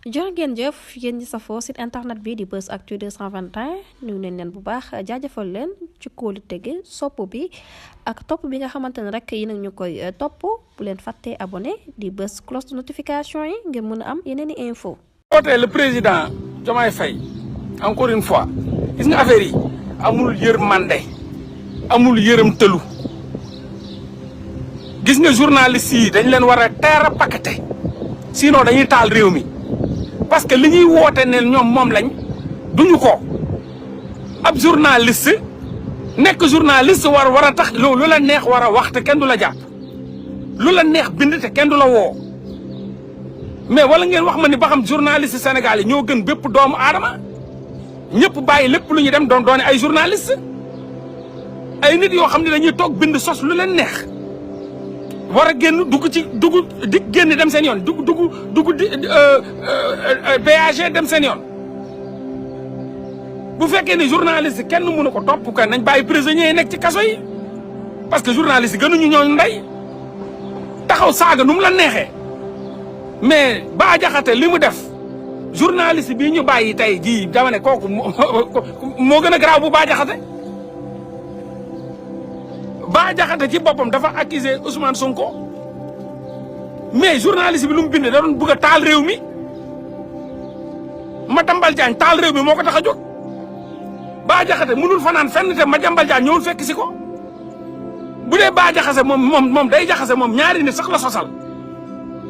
jërë ngeen jëf yéen ñi safoo site internet bi di Buzz Actu 221 nuyu nañ leen bu baax jaajëfal leen ci kóolu tege sopp bi ak topp bi nga xamante ne rek yi nag ñu koy topp bu leen fàttee abonné di bës cloche de notification yi ngir mën a am yeneen i info woote le président Diomaye Faye encore une fois gis nga affaire yi amul yërmande amul yërëm tëlu gis nga journaliste yi dañ leen war a teer a paqueté sinon dañuy taal réew mi parce que li ñuy woote ne ñoom moom lañ duñu ko ab journaliste nekk journaliste war a tax lu la neex war a wax te kenn du la jàpp lu la neex bind te kenn du la woo mais wala ngeen wax ma ni ba xam journaliste Sénégal yi ñoo gën bépp doomu aadama ñëpp bàyyi lépp lu ñu dem doone ay journaliste ay nit yoo xam ne dañuy toog bind sos lu leen neex war a génn dugg di génn dem seen yoon dugg BAG dem seen yoon bu fekkee ne journaliste kenn mënu ko topp kan nañ bàyyi prisonniers yi nekk ci kaso yi parce que journaliste gënuñu ñooñu ndey taxaw saaga nu mu la neexee mais Bah Diakhaté li mu def journaliste bii ñu bàyyi tey jii dama ne kooku moo gën a garaaw bu Bah Diakhaté Bah Diakhaté ci boppam dafa accuser Ousmane Sonko mais journaliste bi lu mu bind da doon bëgg a taal réew mi Madiambal Diagne taal réew mi moo ko tax a jóg Bah Diakhaté mënul fanaan fenn te Madiambal Diagne ñëwul fekk si ko bu dee Bah Diakhaté moom day jaxase moom ñaari nit sax la sosal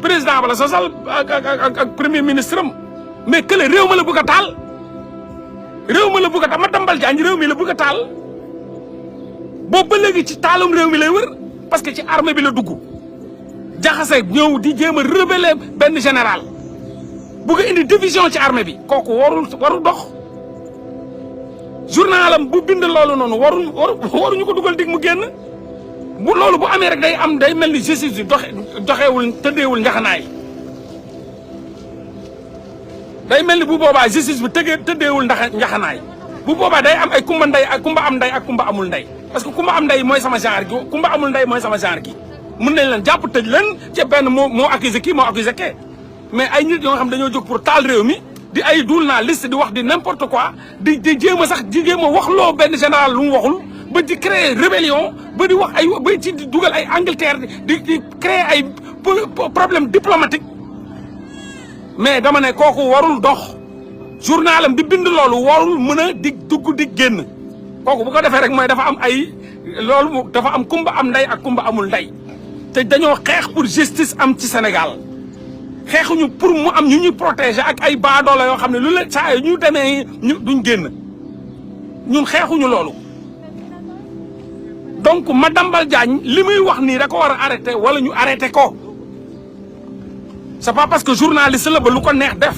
président ba la sosal ak premier ministre am mais kële réew ma la bëgg a taal réew ma la bëgg a taal Madiambal Diagne réew mi la bëgg a taal boobu ba léegi ci taalum réew mi lay wër parce que ci armée bi la dugg jaxase ñëw di jéem a rebeller benn général bugg a indi division ci armée bi kooku warul dox journalam bu bind loolu noonu waruñu ko dugal dig mu génn bu loolu bu amee rek day mel ni justice bi doxeewul tëddeewul njaxanaay day mel ni bu boobaa justice bi tëddeewul njaxanaay bu boobaa day am ay kumba ndey ak kumba am ndey ak kumba amul ndey parce que kumba am ndey mooy sama genre gi kumba amul ndey mooy sama genre gi mën nañ leen jàpp tëj leen ci benn moo accusé kii moo accusé kee mais ay nit yoo xam dañoo jóg pour taal réew mi di ay duul naa liste di wax di n'importe quoi di jéem a sax di jéem a wax loo benn général lu mu waxul ba di créer rébellion ba di wax ay ba ci di dugal ay Angleterre di créer ay problème diplomatique mais dama ne kooku warul dox journalam bi bind loolu warul mën a di dugg di génn kooku bu ko defee rek mooy dafa am ay loolu dafa am kumba am ndey ak kumba amul ndey te dañoo xeex pour justice am ci Sénégal xeexuñu pour mu am ñu ñuy protéger ak ay baadoola yoo xam ne lu la saa ñu demee ñu duñ génn ñun xeexuñu loolu donc Madiambal Diagne li muy wax nii da ko war a arrêté wala ñu arrêté ko c'est pas parce que journaliste la ba lu ko neex def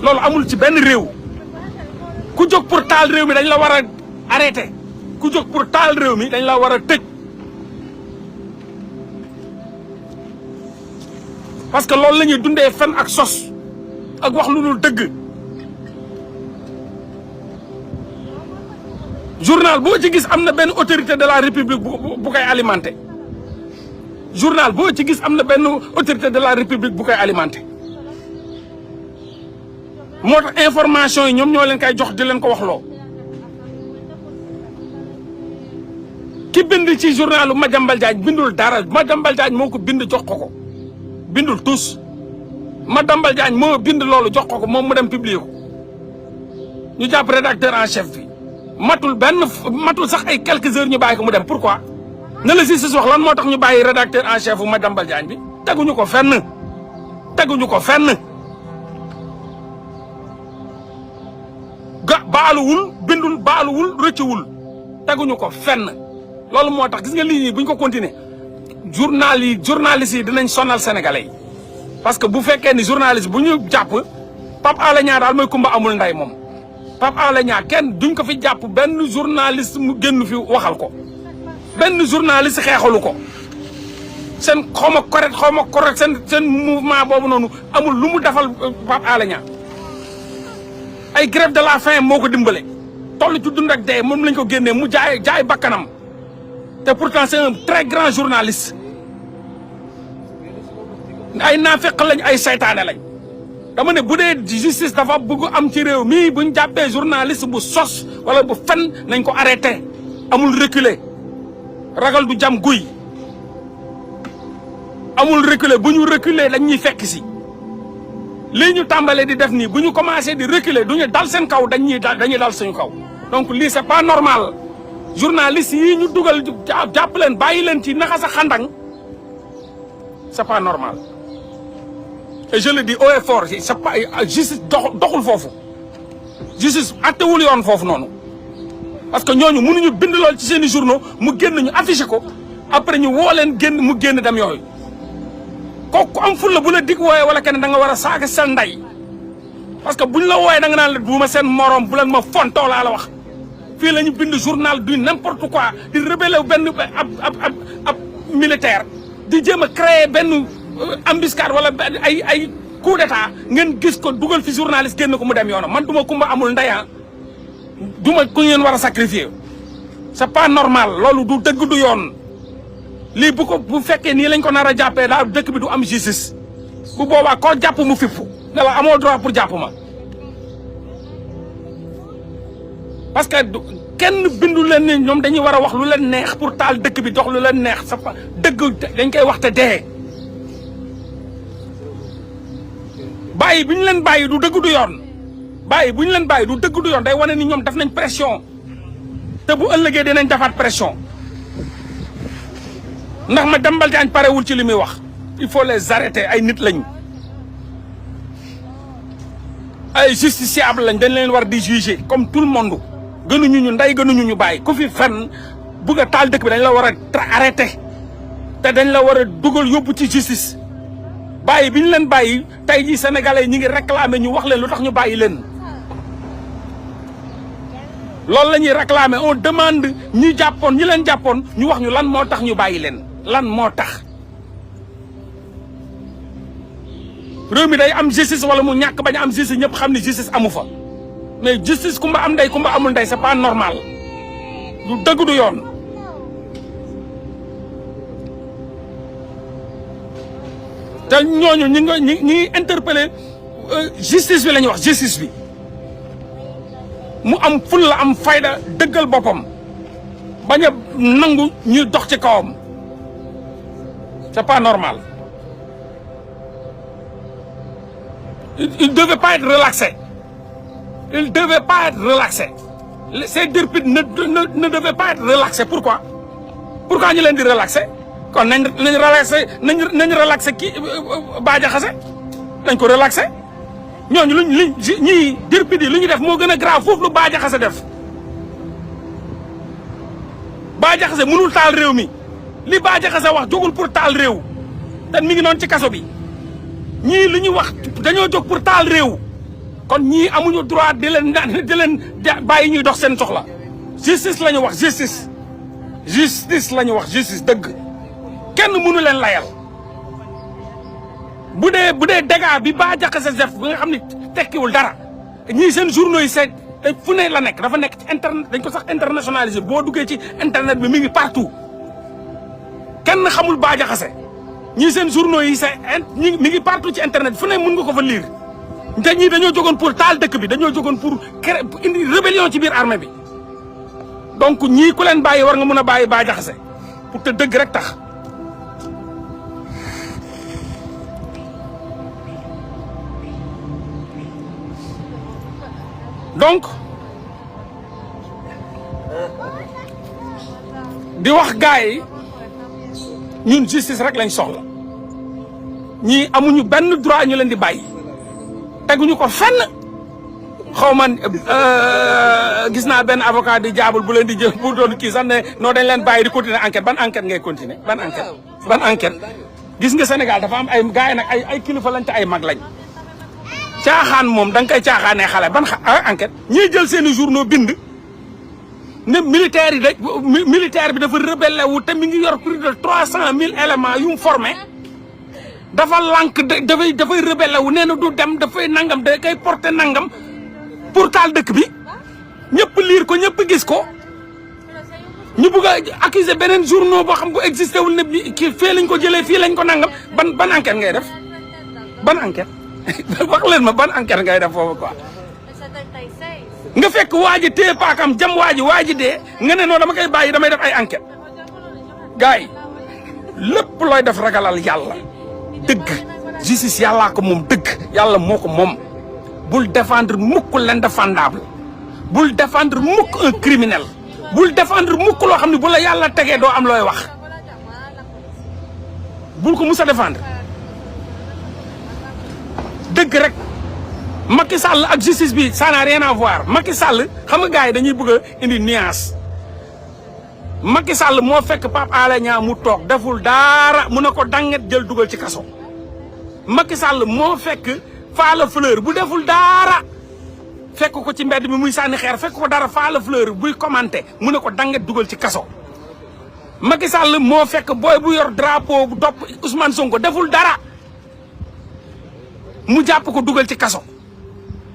loolu amul ci benn réew ku jóg pour taal réew mi dañ la war a arrêté ku jóg pour taal réew mi dañ la war a tëj parce que loolu la ñuy dundee fen ak sos ak wax lu dul dëgg journal boo ci gis am na benn autorité de la république bu koy alimenté journal boo ci gis am na benn autorité de la république bu koy alimenté moo tax information yi ñoom ñoo leen koy jox di leen ko wax loo ki bind ci journalu Madiambal Diagne bindul dara Madiambal Diagne moo ko bind jox ko bindul tous Madiambal Diagne moo bind loolu jox ko moom mu dem publier ko ñu jàpp rédacteur en chef bi matul sax ay quelques heures ñu bàyyi ko mu dem pourquoi na la justice wax lan moo tax ñu bàyyi rédacteur en chef bu Madiambal Diagne bi teguñu ko fenn baaluwul bindul baaluwul rëccuwul teguñu ko fenn loolu moo tax gis nga lii nii buñ ko continuer journalistes yi dinañ sonal sénégalais yi parce que bu fekkee ni journaliste bu ñu jàpp Pape Alé Niang daal mooy kumba amul nday moom Pape Alé Niang kenn duñ ko fi jàpp benn journaliste mu génn fi waxal ko benn journaliste xeexalu ko seen xaw ma correct seen mouvement boobu noonu amul lu mu defal Pape Alé Niang ay grève de la faim moo ko dimbale toll ci dund ak dee moom lañ ko génnee mu jaay bakkanam te pourtant c'est un très grand journaliste ay naafeq lañ ay saytaane lañ dama ne bu dee justice dafa bëgg am ci réew mii buñ jàppee journaliste bu sos wala bu fen nañ ko arrêté amul reculer ragal du jam guy amul reculer bu ñu reculer dañ ñuy fekk si lii ñu tàmbalee di def nii bu ñu commencé di reculer du ñu dal seen kaw dañuy dal suñu kaw donc lii c'est pas normal journaliste yi ñu dugal jàpp leen bàyyi leen ci naxa sa xandang c'est pas normal et je le dis haut et fort c'est pas justice doxul foofu justice attewul yoon foofu noonu parce que ñooñu mënuñu bind lool ci seen i journaux mu génn ñu affiché ko après ñu woo leen génn mu génn dem yooyu kooku am ful la bu la dig wooyee wala kenn da nga war a saaga seen ndey parce que buñ la wooyee da nga naan la bu ma seen morom bu leen ma fontoo laa la wax fii la ñu bind journal du n'importe quoi di rebeller benn ab militaire di jéem a créer benn embuscade wala ay coup d'état ngeen gis ko dugal fi journaliste génn ko mu dem yoonam man duma kumba amul ndeya duma ku ngeen war a sacrifier c'est pas normal loolu du dëgg du yoon lii bu fekkee nii lañ ko nar a jàppee daal dëkk bi du am justice bu boobaa koo jàpp mu fippu ne la amoo droit pour jàpp ma parce que kenn bindu leen ni ñoom dañuy war a wax lu leen neex pour taal dëkk bi dox lu leen neex c'est pas dëgg dañ koy wax te dee bàyyi bi ñu leen bàyyi du dëgg du yoon bàyyi bu ñu leen bàyyi du dëgg du yoon day wane ni ñoom def nañ pression te bu ëllëgee dinañ defaat pression ndax ma Madiambal Diagne parewul ci li muy wax il faut les arrêter ay nit lañ ay justiciable lañ dañ leen war di juger comme tout le monde gënuñu ñu ndey gënuñu ñu bàyyi ku fi fenn bugg a taal dëkk bi dañ la war a arrêter te dañ la war a dugal yóbbu ci justice bàyyi bi ñu leen bàyyi tey jii sénégalais ñi ngi réclamer ñu wax leen lu tax ñu bàyyi leen loolu la ñuy réclamer on demande ñi leen jàppoon ñu wax ñu lan moo tax ñu bàyyi leen lan moo tax réew mi day am justice wala mu ñàkk bañ am justice ñëpp xam ni justice amu fa mais justice kumba am ndey kumba amul ndey c'est pas normal du dëgg du yoon te ñooñu ñi ngi interpeller justice bi la ñuy wax justice bi mu am ful la am fayda dëggal boppam bañ a nangu ñuy dox ci kawam c'est pas normal il devait pas être relaxé il devait pas être relaxé ces députés ne devaient pas être relaxés pourquoi ñu leen di relaxé kon nañ relaxé kii Bah Diakhaté nañ ko relaxé ñooñu ñii députés yi lu ñu def moo gën a grave foofu lu Bah Diakhaté def Bah Diakhaté mënul taal réew mi li Bah Diakhaté wax jógul pour taal réew te mi ngi noonu ci kaso bi ñii li ñu wax dañoo jóg pour taal réew kon ñii amuñu droit di leen bàyyi ñuy dox seen soxla justice la ñu wax justice la ñu wax justice dëgg kenn mënu leen layal bu dee dégâts bi Bah Diakhaté def bi nga xam ne tekkiwul dara ñii seen journaux yi seet fu ne la nekk dafa nekk ci internet dañ ko sax internationalisé boo duggee ci internet bi mi ngi partout kenn xamul Bah Diakhaté ñii seen journaux yi mi ngi partout ci internet fu ne mën nga ko fa lire te ñii dañoo jógoon pour taal dëkk bi dañoo jógoon pour créer indi rébellion ci biir armée bi donc ñii ku leen bàyyi war nga mën a bàyyi Bah Diakhaté pour te dëgg rek tax donc di wax gars yi ñun justice rek lañ soxla ñii amuñu benn droit ñu leen di bàyyi teguñu ko fenn xaw ma gis naa benn avocat di jaabul bu leen di jël bu doon kii sax ne non dañ leen bàyyi di continuer enquête ban enquête ngay continuer ban enquête gis nga Sénégal dafa am ay gars yi nag ay kilifa lañ te ay mag lañ caaxaan moom da nga koy caaxaanee xale ban enquête ñiy jël seeni journaux bind ne militaire bi dafa rebelle wu te mi ngi yor plus de 300 000 éléments yu mu formé dafa lànk dafay rebelle wu nee na du dem dafay nangam da koy porter nangam pour taal dëkk bi ñëpp liir ko ñëpp gis ko ñu bugg a accuser beneen journaux boo xam ko existé wul ne kii fii lañ ko jëlee fii lañ ko nangam ban enquête ngay def ban enquête wax leen ma ban enquête ngay def foofu quoi. nga fekk waa ji téye paakam jam waa ji dee nga ne noonu dama koy bàyyi damay def ay enquête gars yi lépp looy def ragalal yàlla dëgg justice yàllaa ko moom dëgg yàlla moo ko moom bul défendre mukk l'indéfendable bul défendre mukk un criminel bul défendre mukk loo xam ne bu la yàlla tegee doo am looy wax bul ko mus a défendre dëgg rek Macky Sall ak justice bi ça n'a rien à voir Macky Sall xam nga gars yi dañuy bëgg a indi nuance Macky Sall moo fekk Pape Alé Niang mu toog deful dara mu ne ko danget jël dugal ci kaso Macky Sall moo fekk Falla Fleur bu deful dara fekk ko ci mbedd mi muy sànni xeer fekk ko dara Falla Fleur buy commenté mu ne ko danget dugal ci kaso Macky Sall moo fekk booy bu yor drapeau bu topp Ousmane Sonko deful dara mu jàpp ko dugal ci kaso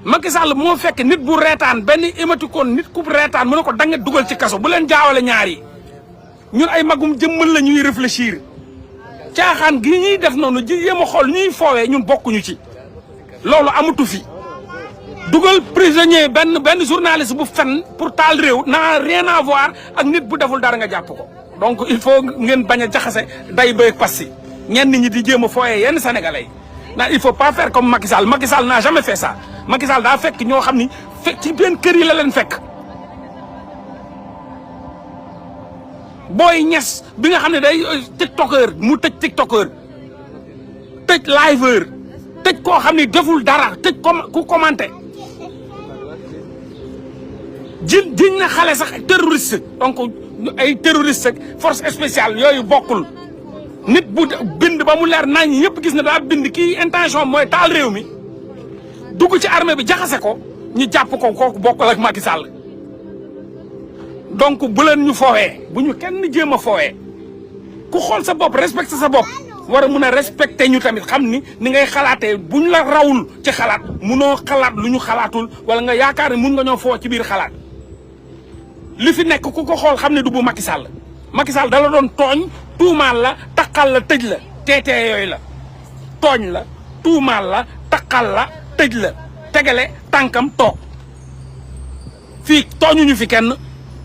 Macky Sall moo fekk nit bu reetaan benn émoticône nit ku reetaan mu ne ko danget dugal ci kaso bu leen jaawale ñaar yi ñun ay magum jëmmal la ñuy réfléchir caaxaan gi ñuy def noonu ji yéem a xool ñuy foowee ñun bokkuñu ci loolu amatu fi dugal prisonnier benn journaliste bu fen pour taal réew n'a rien à voir ak nit bu deful dara nga jàpp ko donc il faut ngeen bañ a jaxase day bay passi ñenn ñi di jéem a foowee yenn sénégalais yi naan il faut pas faire comme Macky Sall Macky Sall n'a jamais fait ça Macky Sall daa fekk ñoo xam ni fekk ci benn kër yi la leen fekk booy ñes bi nga xam ne day tiktokeur mu tëj tiktokeur tëj liveur tëj koo xam ne deful dara tëj ku commenté jiñ na xale sax terroriste donc ay terroriste ak force spéciale yooyu bokkul nit bu bind ba mu leer nañ ñëpp gis na daa bind kii intention mooy taal réew mi dugg ci armée bi jaxase ko ñu jàpp ko kooku bokkul ak Macky Sall donc bu leen ñu foowee bu ñu kenn jéem a foowee ku xool sa bopp respecté sa bopp war a mun a respecté ñu tamit xam ni ngay xalaatee buñ la rawul ci xalaat munoo xalaat lu ñu xalaatul wala nga yaakaar ne mun nga ñoo foo ci biir xalaat li fi nekk ku ko xool xam ne du bu Macky Sall Macky Sall dala doon tooñ tuumaal la taqal la tëj la teetee yooyu la tooñ la tuumaal la taqal la tëj la tegale tànkam toog fii tooñuñu fi kenn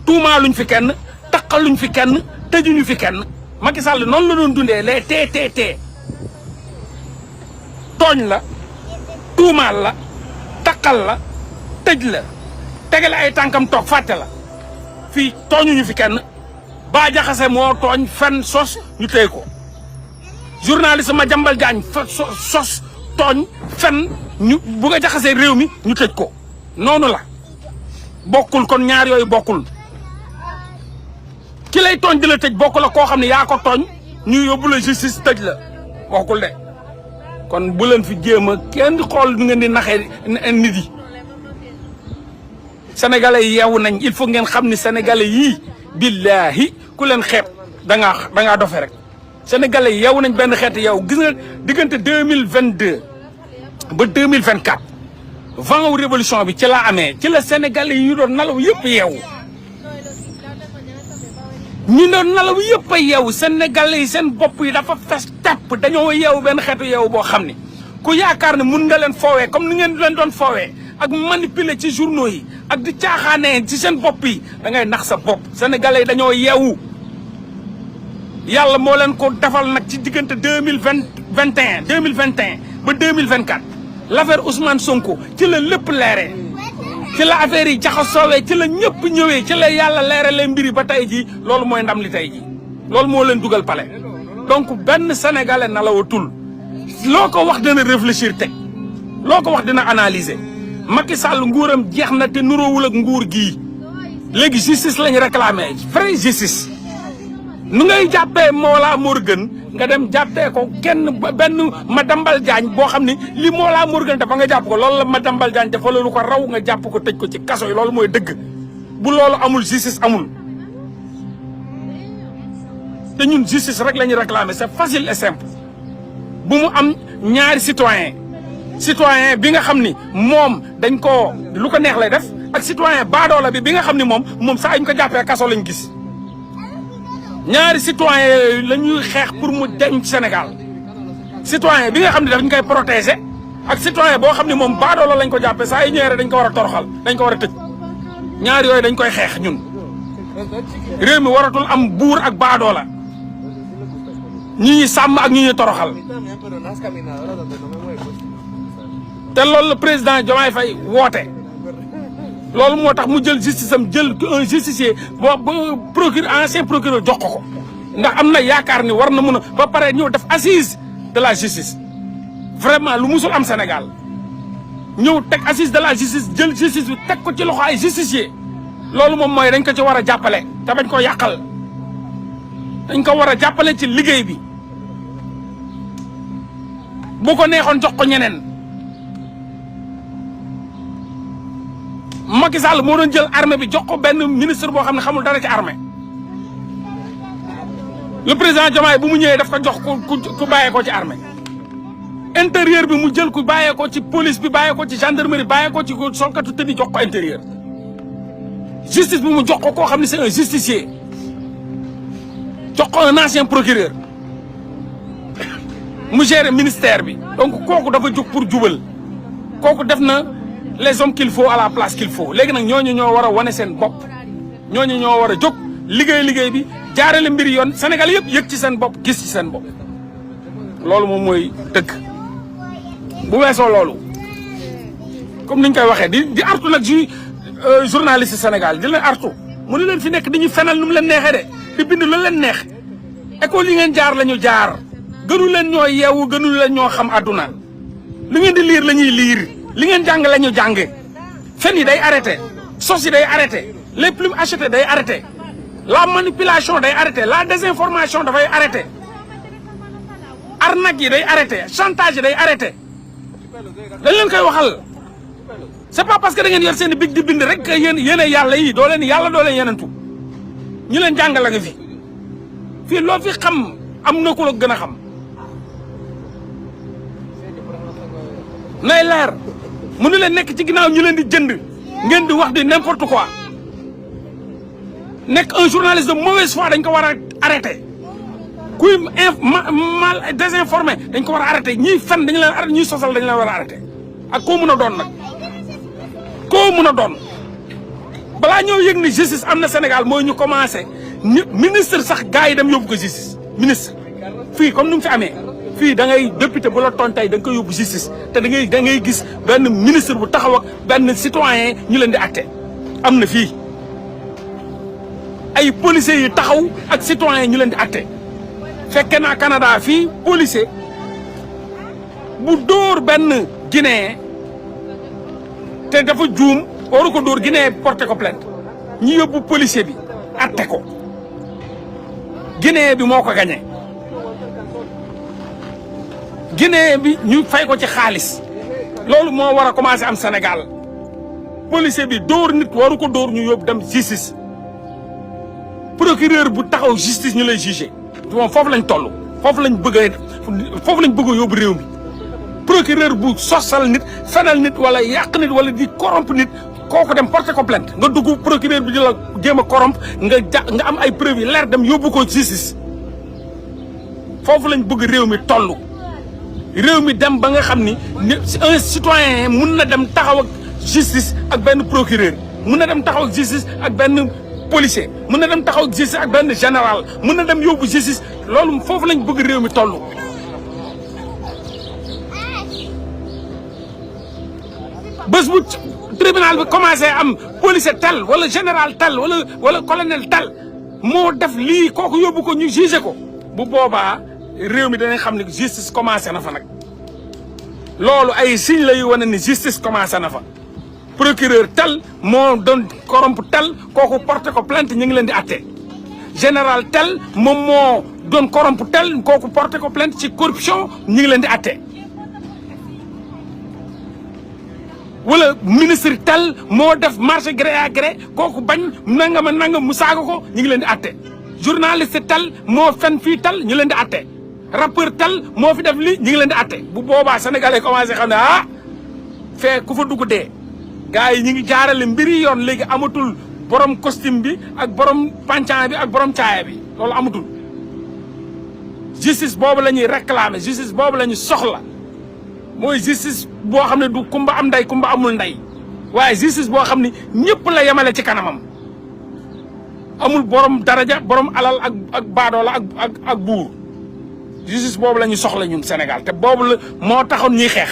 tuumaaluñ fi kenn taqaluñ fi kenn tëjuñu fi kenn Macky Sall noonu la doon dundee les teetee tooñ la tuumaal la taqal la tëj la tegale ay tànkam toog fàtte la fii tooñuñu fi kenn Bah Diakhaté moo tooñ fen sos ñu téye ko journaliste Madiambal Diagne fa sos tooñ fen ñu bu nga jaxasee réew mi ñu tëj ko noonu la bokkul kon ñaar yooyu bokkul ki lay tooñ di la tëj bokkul la koo xam ne yaa ko tooñ ñu yóbbu la justice tëj la bokkul de kon bu leen fi jéem a kenn xool nu ngeen di naxee nit yi sénégalais yi yeewu nañ il faut ngeen xam ni sénégalais yii billahi ku leen xeeb da ngaa dofe rek sénégalais yi yeewu nañ benn xeet yow gis nga diggante 2022 ba 2024 vent wu révolution bi ci la amee ci la sénégalais yi doon nalaw yëpp yeewu ñi doon nalaw yëpp a yeewu sénégalais yi seen bopp yi dafa fes tepp dañoo yeewu benn xeetu yeewu boo xam ni ku yaakaar ne mun nga leen foowee comme ni ngeen leen doon foowee ak manipuler ci journaux yi ak di caaxaanee ci seen bopp yi da ngay nax sa bopp sénégalais yi dañoo yeewu yàlla moo leen ko defal nag ci diggante 2021 ba 2024 l'affaire Ousmane Sonko ci la lépp leeree ci la affaire yi jaxasoowee ci la ñëpp ñëwee ci la yàlla leeralee mbiri ba tey jii loolu mooy ndam li tey jii loolu moo leen dugal palais donc benn sénégalais na la watul loo ko wax dina réfléchir teg loo ko wax dina analyser Macky Sall nguuram jeex na te nuroowul ak nguur gii léegi justice lañ réclamé vraie justice nu ngay jàppee Mollah Morgun nga dem jàppee ko kenn benn Madiambal Diagne boo xam ne li Mollah Morgun dafa nga jàpp ko loolu la Madiambal Diagne dafa loolu ko raw nga jàpp ko tëj ko ci kaso yi loolu mooy dëgg bu loolu amul justice amul te ñun justice rek la ñuy réclamer c'est facile et simple bu mu am ñaari citoyen bi nga xam ni moom dañ ko lu ko neex lay def ak citoyen baadoola bi nga xam ni moom saa ñu ko jàppee kaso lañ gis ñaari citoyen yooyu la ñuy xeex pour mu deñ Sénégal citoyen bi nga xam ne dañ koy protéger ak citoyen boo xam ne moom baadoola lañ ko jàppee saa yu ñëwee dañ ko war a toroxal dañ ko war a tëj ñaar yooyu dañ koy xeex ñun réew mi waratul am buur ak baadoola ñi ñuy sàmm ak ñi ñuy toroxal te loolu la président Diomaye Faye woote loolu moo tax mu jël justice am jël un justicier boo procureur ancien procureur jox ko ndax am na yaakaar ni war na mun a ba pare ñëw def assise de la justice vraiment lu musul am Sénégal ñëw teg assise de la justice jël justice bi teg ko ci loxo ay justicier loolu moom mooy dañ ko ci war a jàppale te bañ ko yàqal dañ ko war a jàppale ci liggéey bi bu ko neexoon jox ko ñeneen Macky Sall moo doon jël armée bi jox ko benn ministre boo xam ne xamul dara ci armée le président Diomaye bu mu ñëwee daf ko jox ku bàyyee ko ci armée intérieur bi mu jël ku bàyyee ko ci police bi bàyyee ko ci gendarmerie bàyyee ko ci solkatu tëddi jox ko intérieur justice bi mu jox ko koo xam ne c'est un justicier jox ko un ancien procureur mu gérer ministère bi donc kooku dafa jóg pour jubal kooku def na les hommes qu'il faut à la place qu'il faut léegi nag ñooñu ñoo war a wane seen bopp ñooñu ñoo war a jóg liggéey bi jaarale mbir yoon Sénégal yëpp yëg ci seen bopp gis ci seen bopp loolu moom mooy dëgg bu weesoo loolu comme niñ koy waxee di artu nag journaliste Sénégal di leen artu mu ne leen fi nekk dañuy fenal nu mu leen neexee de di bind lu leen neex école yi ngeen jaar la ñu jaar gënu leen ñoo yeewu gënu leen ñoo xam àdduna li ngeen di liir la ñuy liir li ngeen jàng la ñu jàng fen yi day arrêté sos yi day arrêté les plumes achetées day arrêté la manipulation day arrêté la désinformation dafay arrêté arnaque yi day arrêté chantage yi day arrêté dañ leen koy waxal c'est pas parce que da ngeen yor seen big di bind rek que yéen yàlla yi doo leen yàlla doo leen yenentu ñu leen jàngal la nga fi fii loo fi xam am na ku la gën a xam nay leer mënu leen nekk ci ginnaaw ñu leen di jënd ngeen di wax di n'importe quoi nekk un journaliste de mauvaise foi dañ ko war a arrêté kuy mal désinformé dañ ko war a arrêté ñiy fen dañu leen arrêté ñiy sosal dañu leen war a arrêté ak koo mën a doon nag koo mën a doon balaa ñoo yëg ni justice am na Sénégal mooy ñu commencé ministre sax gars yi dem yóbbu ko justice ministre fii comme ni mu fi amee fii da ngay député bu la tooñ tey da nga koy yóbbu justice te da ngay gis benn ministre bu taxaw ak benn citoyen ñu leen di acté am na fii ay policiers yi taxaw ak citoyen ñu leen di acté fekke naa Canada fii policier bu dóor benn Guinéen te dafa juum waru ko dóor Guinéen porté ko plainte ñu yóbbu policier bi acté ko Guinéen bi moo ko gagné Guinéen bi ñu fay ko ci xaalis loolu moo war a commencé am Sénégal policier bi dóor nit waru ko dóor ñu yóbbu dem justice procureur bu taxaw justice ñu lay jugé moom foofu lañ toll foofu lañ bëgg a yóbbu réew mi procureur bu sosal nit fenal nit wala yàq nit wala di corrompre nit kooku dem porté ko plainte nga dugg procureur bi di la jéem a corrompre nga am ay preuves yi leer dem yóbbu ko justice foofu lañ bëgg réew mi toll réew mi dem ba nga xam ni un citoyen mun na dem taxaw ak justice ak benn procureur mun na dem taxaw ak justice ak benn policier mun na dem taxaw ak justice ak benn général mun na dem yóbbu justice loolu foofu lañ bëgg réew mi toll. bés bu tribunal bi commencé am policier tel wala général tel wala colonel tel moo def lii kooku yóbbu ko ñu jugé ko bu boobaa réew mi danañ xam ne justice commencé na fa nag loolu ay signe la yu wane ni justice commencé na fa procureur tel moo doon corrompre tel kooku porté ko plainte ñu ngi leen di atte général tel moom moo doon corrompre tel kooku porté ko plainte ci corruption ñu ngi leen di atte wala ministre tel moo def marché gré à gré kooku bañ nangam mu saaga ko ñu ngi leen di atte journaliste tel moo fen fii tel ñu leen di atte rappeur tel moo fi def li ñu ngi leen di atte bu boobaa sénégalais commencé xam ne ah fee ku fa dugg dee gars yi ñu ngi jaarale mbiri yoon léegi amatul borom costume bi ak borom pancan bi ak borom caaya bi loolu amatul justice boobu la ñuy réclamer justice boobu la ñu soxla mooy justice boo xam ne du kumba am ndey kumba amul ndey waaye justice boo xam ne ñëpp la yemale ci kanamam amul borom daraja borom alal ak baadoola ak buur justice boobu la ñu soxla ñun Sénégal te boobu la moo taxoon ñuy xeex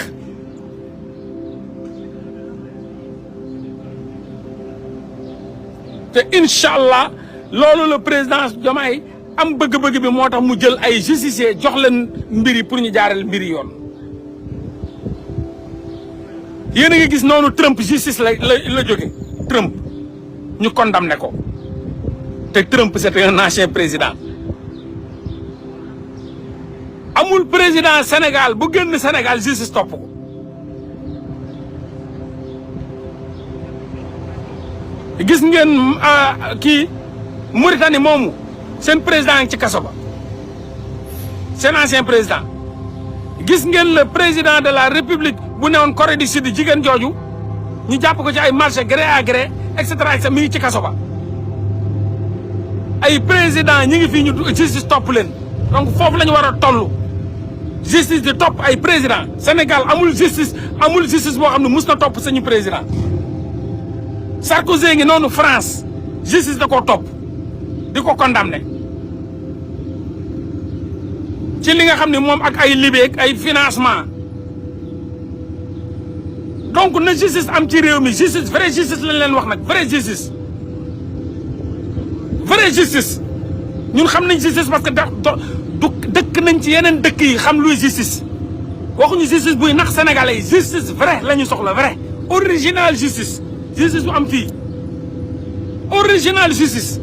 te incha allah loolu le président Diomaye am bëgg-bëgg bi moo tax mu jël ay justicier jox leen mbiri pour ñu jaarale mbiri yoon yéen a ngi gis noonu Trump justice la jóge Trump ñu condamné ko te Trump c'était un ancien président amul président Sénégal bu génn Sénégal justice topp ko gis ngeen kii Mauritanie moomu seen président ngi ci kaso ba seen ancien président gis ngeen le président de la république bu newoon Corée du Sud jigéen jooju ñu jàpp ko ci ay marché gré à gré et cetera mi ngi ci kaso ba ay président ñi ngi fii ñu justice topp leen donc foofu la ñu war a toll justice di topp ay président Sénégal amul justice boo xam ne mus na topp suñu président Sarkozy ngi noonu France justice da koo topp di ko condamné ci li nga xam ne moom ak ay libé ay financement donc na justice am ci réew mi justice vraie justice lañ leen wax nag vraie justice ñun xam nañ justice parce que dëkk nañ ci yeneen dëkk yi xam luy justice waxuñu justice buy nax sénégalais yi justice vrai la ñu soxla vrai original justice bu am fii original justice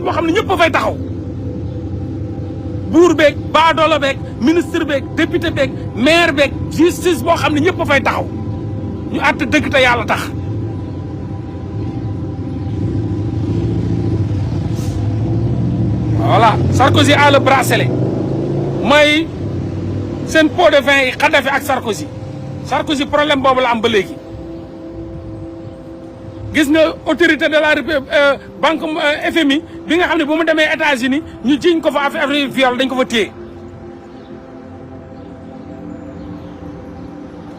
boo xam ne ñëpp a fay taxaw buur beeg baadoola beeg ministre beeg député beeg maire beeg justice boo xam ne ñëpp a fay taxaw ñu àtte dëgg te yàlla tax voilà Sarkozy a le bracelet mooy seen pot de vin yi Kadhafi ak Sarkozy problème boobu la am ba léegi gis nga autorité de la banque FMI bi nga xam ne bu mu demee États-Unis ñu jiñ ko fa affaire viol dañ ko fa téye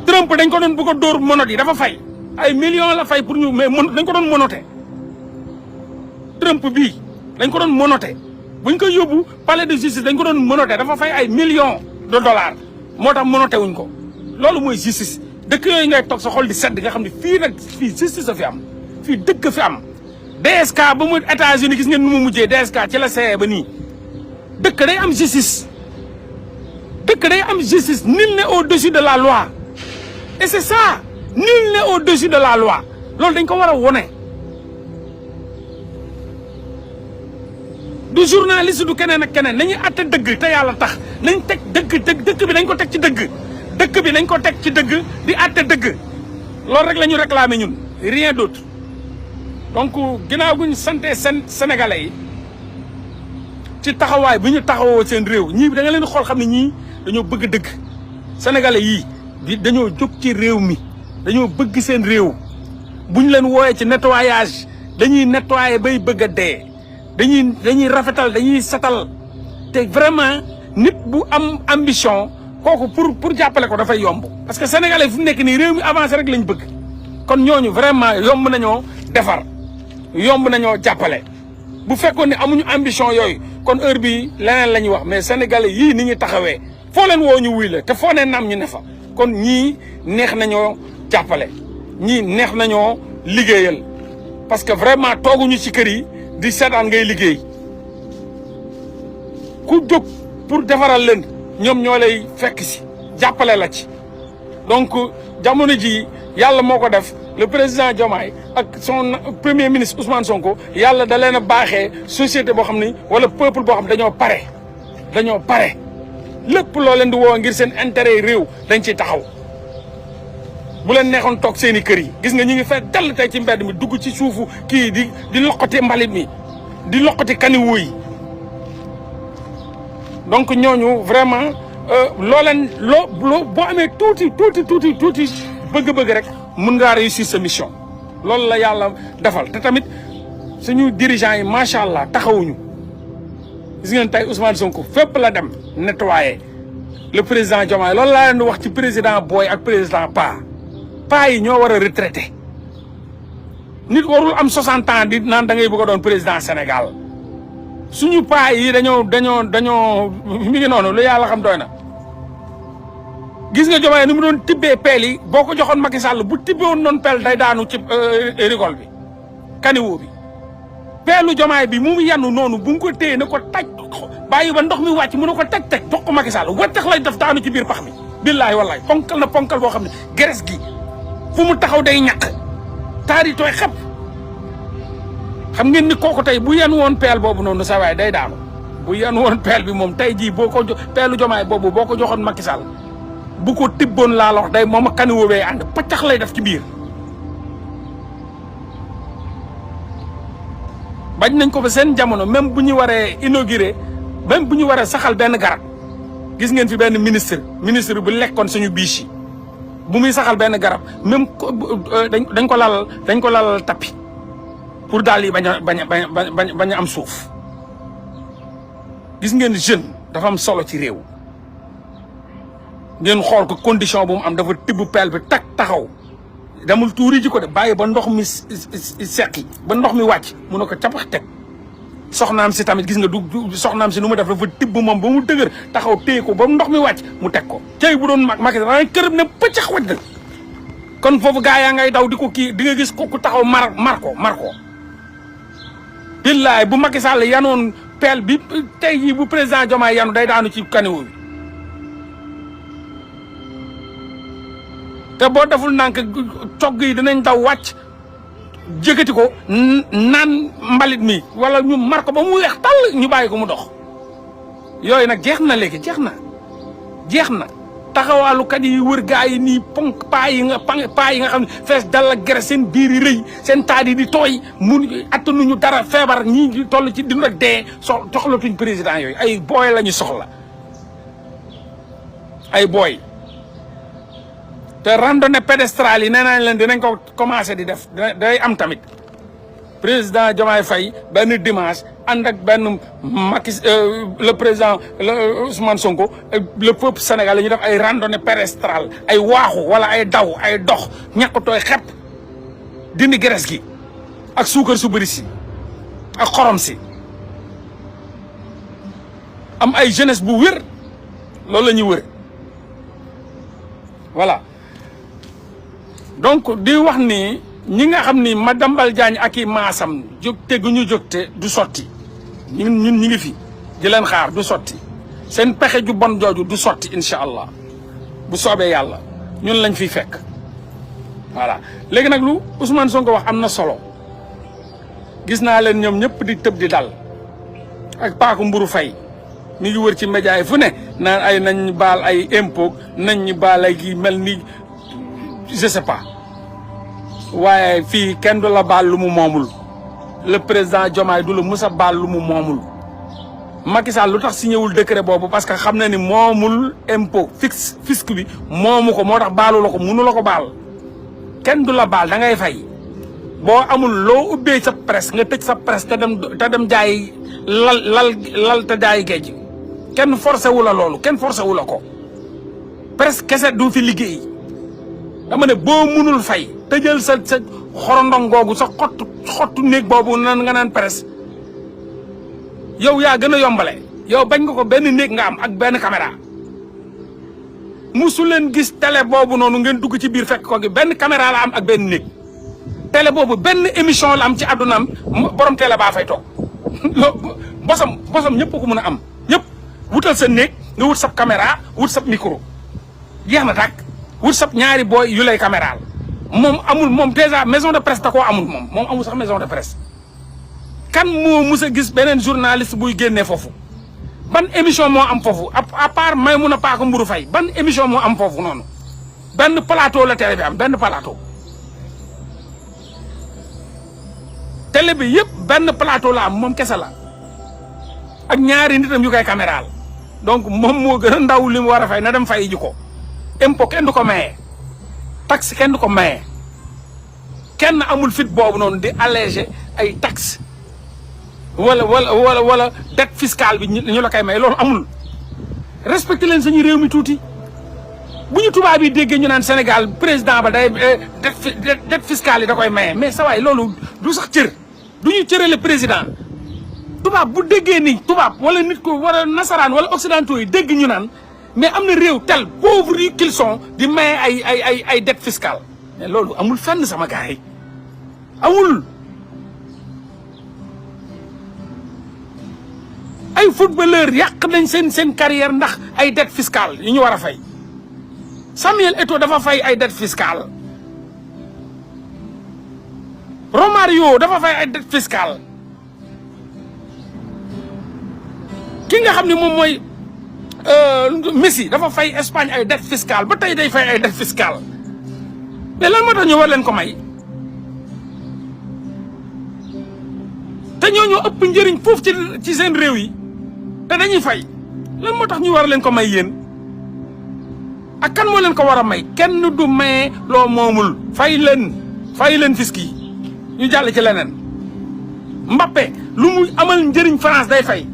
Trump dañ ko doon bëgg a dóor monote yi dafa fay ay millions la fay pour ñu mais dañ ko doon monote Trump bii dañ ko doon monote buñ ko yóbbu palais de justice dañ ko doon monote dafa fay ay millions de dollars moo tax monote wuñ ko loolu mooy justice dëkk yooyu ngay toog sa xol di sedd nga xam ne fii justice a fi am fii dëkk fi am DSK ba mu États-Unis gis ngeen nu mu mujjee DSK ci la seeyee ba nii dëkk day am justice nul n'est au-dessus de la loi et c'est ça nul n'est au-dessus de la loi loolu dañ ko war a wone du journaliste du keneen ak keneen nañuy àtte dëgg te yàlla tax nañ teg dëgg bi nañ ko teg ci dëgg bi nañ ko teg ci dëgg di àtte dëgg loolu rek la ñu réclamer ñun rien d'autre donc ginnaaw gu ñu sante seen sénégalais yi ci taxawaay bu ñu taxawoo seen réew ñii da nga leen xool xam ne ñii dañoo bëgg dëgg sénégalais yii dañoo jóg ci réew mi dañoo bëgg seen réew bu ñu leen wooyee ci nettoyage dañuy nettoyer bay bëgg a dee dañuy rafetal dañuy setal te vraiment nit bu am ambition kooku pour jàppale ko dafay yomb parce que sénégalais fu mu nekk nii réew mi avancé rek lañ bëgg kon ñooñu vraiment yomb nañoo defar yomb nañoo jàppale bu fekkoon ne amuñu ambition yooyu kon heure bi leneen la ñuy wax mais sénégalais yii ni ñu taxawee foo leen woo ñu wuy la te foo ne naam ñu ne fa kon ñii neex nañoo jàppale ñii neex nañoo liggéeyal parce que vraiment tooguñu ci kër yi di seetaan ngay liggéey ku jóg pour defaral leen ñoom ñoo lay fekk si jàppale la ci donc jamono ji yàlla moo ko def le président Diomaye ak son premier ministre Ousmane Sonko yàlla da leen a baaxee société boo xam ni wala peuple boo xam dañoo pare lépp loo leen di woo ngir seen intérêt yi réew dañ ciy taxaw bu leen neexoon toog seen i kër yi gis nga ñu ngi fekk dell tey ci mbedd mi dugg ci suufu kii di loqati mbalit mi di loqati kaniwu yi donc ñooñu vraiment boo amee tuuti bëgg-bëgg rek mun ngaa réussir sa mission loolu la yàlla defal te tamit suñu dirigeants yi macha allah taxawuñu gis ngeen tey Ousmane Sonko fépp la dem nettoyé le président Diomaye loolu laa leen di wax ci président Boy ak président Pa yi ñoo war a retraité nit warul am 60 ans di naan da ngay bëgg a doon président Sénégal suñu Pa yi dañoo mi ngi noonu lu yàlla xam doy na. gis nga Diomaye ni mu doon tibbee peel yi boo ko joxoon Macky Sall bu tibbee woon noonu peel day daanu ci rigole bi kaniwoo bi peelu Diomaye bi mu yanu noonu bu nga ko téye na ko taj bàyyi ba ndox mi wàcc mu ne ko teg jox ko Macky Sall wattax lay def daanu ci biir pax mi billaahi wallaahi ponkal boo xam ne geres gi fu mu taxaw day ñaq taari tooy xep xam ngeen ni kooku tey bu yan woon peel boobu noonu sa waay day daanu bu yan woon peel bi moom tey jii boo ko peelu Diomaye boobu boo ko joxoon Macky Sall bu ko tibboon laa la wax day moom ak kaniwoo bee ànd paccax lay def ci biir bañ nañ ko ba seen jamono même bu ñu waree inauguré même bu ñu waree saxal benn garab gis ngeen fi benn ministre bu lekkoon suñu biche yi bu muy saxal benn garab même dañ ko lalal tapis pour daal yi bañ a am suuf gis ngeen jeune dafa am solo ci réew ngeen xool ko condition bu mu am dafa tibb peel bi taxaw demul tuuri ji ko de bàyyi ba ndox mi seqi ba ndox mi wàcc mu ne ko capax teg soxnaam si tamit gis nga du soxnaam si nu mu def dafa tibb moom ba mu dëgër taxaw téye ko ba ndox mi wàcc mu teg ko tey bu doon Macky Sall kërëb ne pëccax waj dëgg kon foofu gaa yaa ngay daw di ko kii di nga gis ku taxaw mar ko billaay bu Macky Sall yanoon peel bi tey jii bu président Diomaye yanu day daanu ci kaniwu bi te boo deful nànk cogg yi dinañ daw wàcc jëkkati ko naan mbalit mi wala ñu mar ko ba mu weex tàll ñu bàyyi ko mu dox yooyu nag jeex na léegi jeex na taxawaalukat yi wër gaa yi nii ponk paa yi nga xam ne fees dal ak gere seen biir yi rëy seen taat yi di tooy mun attanuñu dara feebar ñii toll ci dund ak dee soxlatuñ président yooyu ay booy la ñu soxla ay booy te randonnée pédestrale yi nee nañ leen dinañ ko commencé di def day am tamit président Diomaye Faye benn dimanche ànd ak benn Macky le président Ousmane Sonko le peuple sénégalais ñu def ay randonnée pédestrale ay waaxu wala ay daw ay dox ñàkkutooy xepp dindi graisse gi ak suukar su bëri si ak xorom si am ay jeunesse bu wér loolu la ñuy wër voilà donc di wax ni ñi nga xam ni Madiambal Diagne ak i maasam jóg te gu ñu jógte du sotti ñun ñi ngi fi di leen xaar du sotti seen pexe ju bon jooju du sotti incha allah bu soobee yàlla ñun lañ fiy fekk voilà léegi nag lu Ousmane Sonko wax am na solo gis naa leen ñoom ñëpp di tëb di dal ak Paaku Mburu Fay mi ngi wër ci média yi fu ne naan ay nañ baal ay impôt nañ ñu baal ay gi mel ni je sais pas waaye fii kenn du la baal lu mu moomul le président Diomaye du la mus a baal lu mu moomul Macky Sall lu tax signé wul décret boobu parce que xam na ni moomul impôt fisc bi moomu ko moo tax baalu la ko munu la ko baal kenn du la baal da ngay fay boo amul loo ubbee sa presse nga tëj sa presse te dem jaay lal te jaay géej kenn forcé wu la loolu kenn forcé wu la ko presse kese du fi liggéey dama ne boo munul fay tëjal sa xorondong googu sa xottu néeg boobu nan nga naan presse yow yaa gën a yombale yow bañ nga ko benn néeg nga am ak benn caméra musu leen gis télé boobu noonu ngeen dugg ci biir fekk ko gi benn caméra la am ak benn néeg télé boobu benn émission la am ci àddunaam borom télé baa fay toog bosam ñëpp ko mën a am ñëpp wutal sa néeg nga wut sab caméra wut sab micro jeex na tàkk wut sab ñaari booy yu lay caméra moom amul moom déjà maison de presse da koo amul moom amul sax maison de presse kan moo mus a gis beneen journaliste buy génnee foofu ban émission moo am foofu à part may mun a Paaku Mburu Fay ban émission moo am foofu noonu benn plateau la télé bi am benn plateau télé bi yëpp benn plateau la am moom kese la ak ñaari nitam yu koy caméral donc moom moo gën a ndaw li mu war a fay na dem fay ji ko impôt kenn du ko maye taxe kenn du ko maye kenn amul fit boobu noonu di alléger ay taxe wala dette fiscale bi ñu la koy maye loolu amul respecté leen suñu réew mi tuuti bu ñu tubaab yi déggee ñu naan Sénégal président ba day dette fiscale yi da koy maye mais sa waay loolu du sax cër du ñu cërale président tubaab bu déggee ni tubaab wala nit ko wala nasaraan wala occidentaux yi dégg ñu naan mais am na réew tel pauvre yi qu'ils sont di maye ay dette fiscale mais loolu amul fenn sama gars yi amul. ay footballeur yàq nañ seen carrière ndax ay dette fiscale yu ñu war a fay Samuel Eto'o dafa fay ay dette fiscale Romario dafa fay ay dette fiscale ki nga xam ne moom mooy Messi dafa fay Espagne ay dette fiscale ba tey day fay ay dette fiscale mais lan moo tax ñu war leen ko may te ñoo ëpp njëriñ foofu ci seen réew yi te dañuy fay lan moo tax ñu war leen ko may yéen ak kan moo leen ko war a may kenn du maye loo moomul fay leen fiski yi ñu jàll ci leneen Mbappé lu mu amal njëriñ France day fay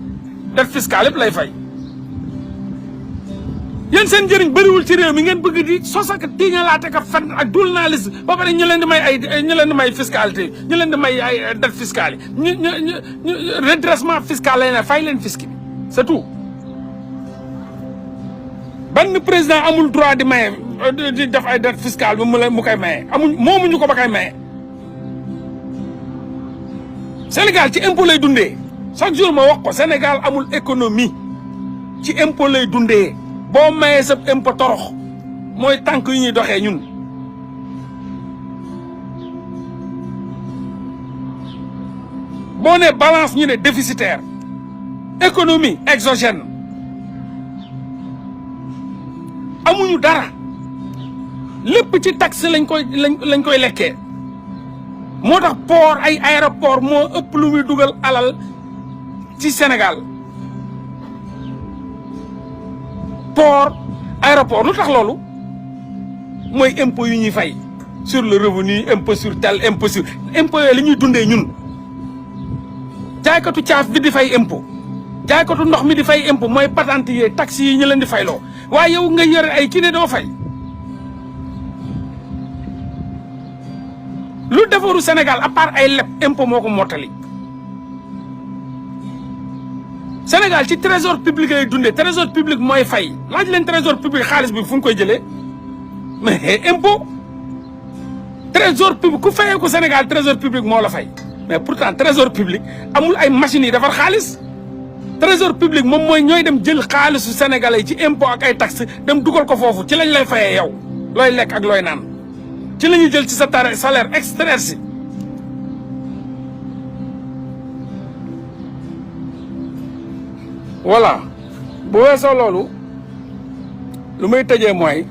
dette fiscale yëpp lay fay yéen seen njëriñ bëriwul ci réew mi ngeen bëgg di sos ak tiiñalaate ka fen ak journaliste ba pare ñu leen di may fiscalité ñu leen di may ay dette fiscale yi ñu redressement fiscal lay ne fay leen fiski bi c'est tout benn président amul droit di maye di def ay dette fiscale bi mu koy maye moomuñu ko ba koy maye Sénégal ci impôt lay dundee chaque jour ma wax ko Sénégal amul économie ci impôt lay dundee boo mayee sa impôt torox mooy tànk yu ñuy doxee ñun boo ne balance ñu ne déficitaire économie exogène amuñu dara lépp ci taxe lañ koy lekkee moo tax port ay aéroport moo ëpp lu muy dugal alal ci Sénégal port aéroport lu tax loolu mooy impôt yu ñuy fay sur le revenu impôt sur tel impôt sur impôt yooyu la ñuy dundee ñun jaaykatu caaf bi di fay impôt jaaykatu ndox mi di fay impôt mooy patente yi taxes yi ñu leen di fayloo waaye yow nga yore ay kii ne doo fay lu defaru Sénégal à part ay leb impôt moo ko mottali Sénégal ci trésor public lay dundee trésor public mooy fay laaj leen trésor public xaalis bi fu mu koy jëlee mais impôt trésor public ku fayee ko Sénégal trésor public moo la fay mais pourtant trésor public amul ay machines yi defar xaalis trésor public moom mooy ñooy dem jël xaalisu sénégalais ci impôt ak ay taxes dem dugal ko foofu ci lañ lay fayee yow looy lekk ak looy naan ci la ñuy jël ci sa salaire extraire si voilà bu weesoo loolu lu may tëjee mooy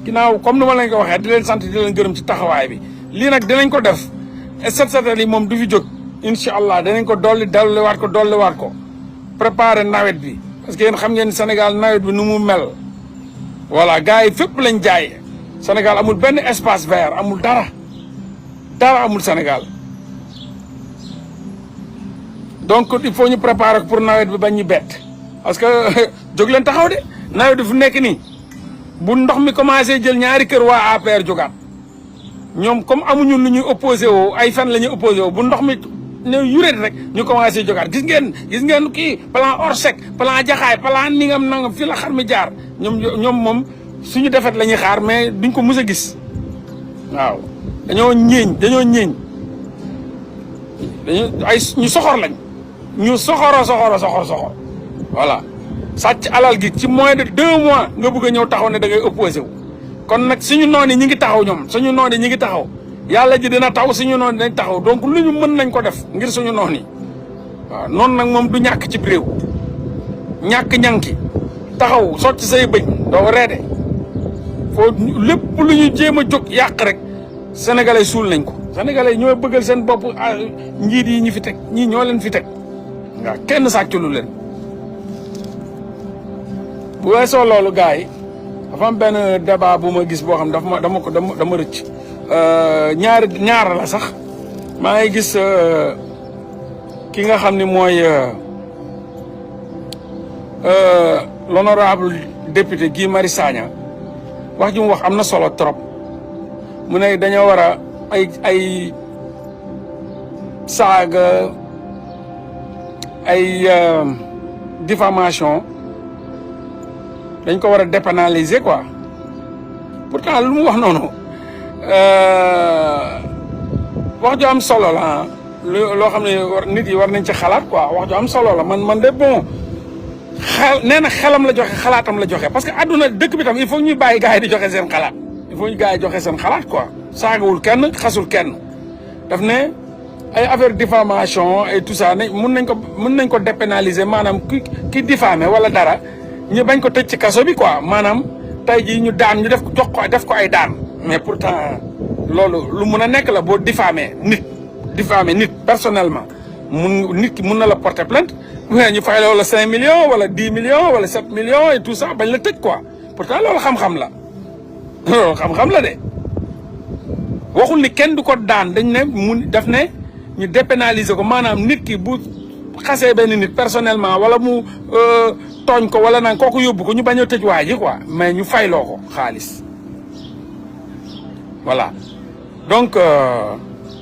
ginnaaw comme ni ma leen ko waxee di leen sant di leen gërëm ci taxawaay bi lii nag dinañ ko def set setal yi moom du fi jóg incha allah danañ ko dolliwaat ko préparer nawet bi parce que yéen xam ngeen Sénégal nawet bi nu mu mel voilà gars yi fépp lañ jaay Sénégal amul benn espace vert amul dara amul Sénégal donc il faut ñu préparer pour nawet bi bañ ñu bett parce que jóg leen taxaw de nawet bi fu nekk nii bu ndox mi commencé jël ñaari kër waa APR jógaat ñoom comme amuñu lu ñuy opposé woo ay fan la ñuy opposé woo bu ndox mi ne yuréet rek ñu commencé jógaat gis ngeen kii plan Orsec plan Jaxaay plan nangam fii la xar mi jaar ñoom moom suñu defet la ñuy xaar mais duñ ko mus a gis waaw dañoo ñéeñ ñu soxor lañ ñu soxor voilà sàcc alal gi ci moins de 2 mois nga bëgg a ñëw taxaw ne da ngay opposé wu kon nag suñu noon yi ñi ngi taxaw ñoom suñu noon yi ñi ngi taxaw yàlla ji dina taw suñu noon yi dinañ taxaw donc lu ñu mën nañ ko def ngir suñu noon yi waaw noonu nag moom du ñàkk ci réew ñànki taxaw socc say bëñ doo reede foo lépp lu ñu jéem a jóg yàq rek sénégalais suul nañ ko sénégalais ñoo bëggal seen bopp njiit yi ñu fi teg ñii ñoo leen fi teg waaw kenn sàcculu leen bu weesoo loolu gars yi dafa am benn débat bu ma gis boo xam dama rëcc ñaar la sax maa ngi gis ki nga xam ni mooy l'honorable député Guy Marius Sagna wax ji mu wax am na solo trop mu ne dañoo war a ay saaga ay diffamation dañ ko war a dépénaliser quoi pourtant lu mu wax noonu wax ju am solo la loo xam ne nit yi war nañ ci xalaat quoi wax ju am solo la man de bon nee na xelam la joxe xalaatam la joxe parce que àdduna dëkk bi tam il faut ñuy bàyyi gars yi di joxe seen xalaat il faut ñu gars yi joxe seen xalaat quoi saagawul kenn xasul kenn daf ne ay affaire diffamation et tout ça ne mun nañ ko dépénaliser maanaam ki diffamé wala dara ñu bañ ko tëj ci kaso bi quoi maanaam tey jii ñu daan ñu def ko ay daan mais pourtant loolu lu mun a nekk la boo diffamé nit personnellement nit ki mun na la porter plainte mais ñu fay la wala 5 millions wala 10 millions wala 7 millions et tout ça bañ la tëj quoi pourtant loolu xam-xam la loolu xam-xam la de waxul ni kenn du ko daan dañ ne daf ne ñu dépénaliser ko maanaam nit ki bu xasee benn nit personnellement wala mu tooñ ko wala naan kooku yóbbu ko ñu bañ a tëj waa ji quoi mais ñu fayloo ko xaalis voilà donc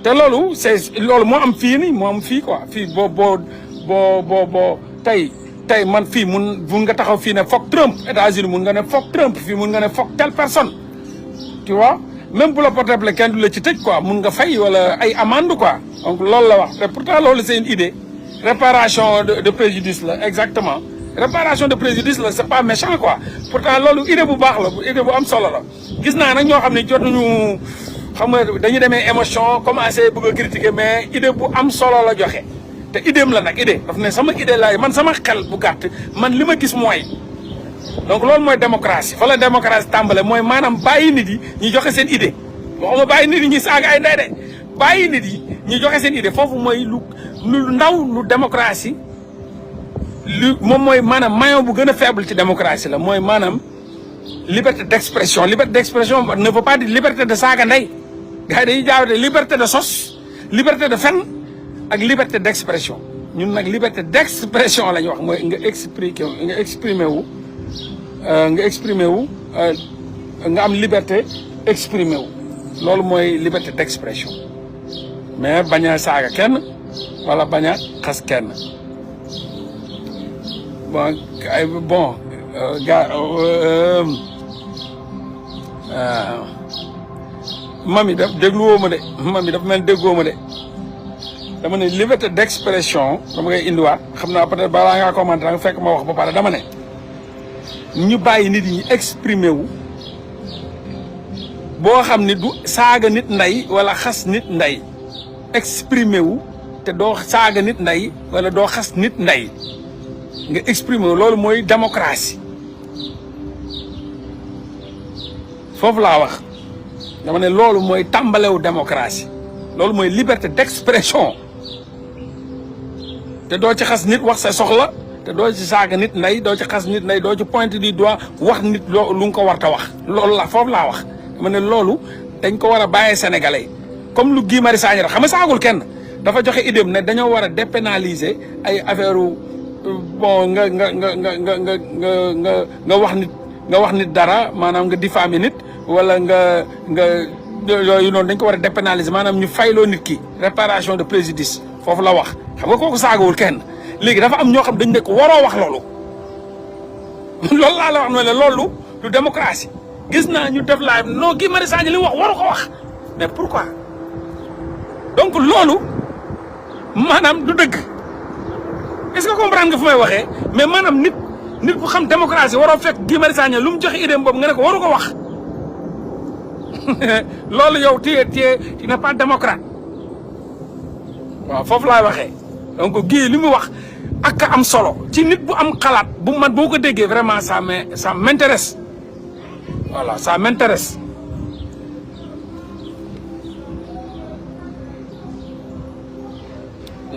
te loolu loolu moo am fii nii moo am fii quoi fii boo tey man fii mun nga taxaw fii ne foog Trump États-Unis mun nga ne foog Trump fii mun nga ne foog telle personne tu vois même bu la porté plainte kenn du la ci tëj quoi mun nga fay wala ay amende quoi donc loolu la wax te pourtant loolu c'est une idée réparation de préjudice la exactement réparation de préjudice la c'est pas méchant quoi pourtant loolu idée bu baax la idée bu am solo la gis naa nag ñoo xam ne jotuñu xam nga dañu demee émotion commencé bëgg a critiquer mais idée bu am solo la joxe te idéem la nag idée daf ne sama idée laay man sama xel bu gàtt man li ma gis mooy donc loolu mooy démocratie fa la démocratie tàmbale mooy maanaam bàyyi nit yi ñu joxe seen idée waxuma bàyyi nit yi ñuy saaga ay ndey de bàyyi nit yi ñu joxe seen idée foofu mooy lu ndaw lu démocratie moom mooy maanaam maillon bu gën a faible ci démocratie la mooy maanaam liberté d'expression ne veut pas dire liberté de saaga ndey gars yi dañuy jaawate liberté de sos liberté de fen ak liberté d'expression ñun nag liberté d'expression la ñu wax mooy nga exprimer wu nga am liberté exprimer wu loolu mooy liberté d'expression mais bañ a saaga kenn wala bañ a xas kenn bon gars mami daf dégluwoo ma de mami dafa mel déggoo ma de dama ne liberté d'expression dama ngay indiwaat xam naa peut-être balaa ngaa commenter nga fekk ma wax ba pare dama ne ñu bàyyi nit yi ñu exprimer wu boo xam ni du saaga nit ndey wala xas nit ndey exprimer wu te doo saaga nit ndey wala doo xas nit ndey nga exprimer wu loolu mooy démocratie foofu laa wax dama ne loolu mooy tàmbalewu démocratie loolu mooy liberté d'expression te doo ci xas nit wax sa soxla te doo ci saaga nit ndey doo ci xas nit ndey doo ci pointer du doigt wax nit lu nga ko war ta wax loolu la foofu laa wax dama ne loolu dañ ko war a bàyyee sénégalais comme lu Guy Marius Sagna xam nga saagul kenn dafa joxe idée ne dañoo war a dépénaliser ay affaire bon nga wax nit dara maanaam nga diffamer nit wala nga yooyu noonu dañ ko war a dépénaliser maanaam ñu fayloo nit ki réparation de préjudice foofu la wax xam nga kooku saagawul kenn léegi dafa am ñoo xam dañ ne ko waroo wax loolu loolu laa la wax ne loolu du démocratie gis naa ñu def live non Guy Marius Sagna li wax waru ko wax mais pourquoi donc loolu maanaam du dëgg est-ce que comprendre nga fu may waxee mais maanaam nit bu xam démocratie waroo fekk Guy Marius Sagna lu mu joxe idée boobu nga ne ko waru ko wax loolu yow tu n'es pas démocrate waaw foofu laay waxee donc Guy li mu wax ak am solo ci nit bu am xalaat bu man boo ko déggee vraiment ça m'intéresse voilà ça m'intéresse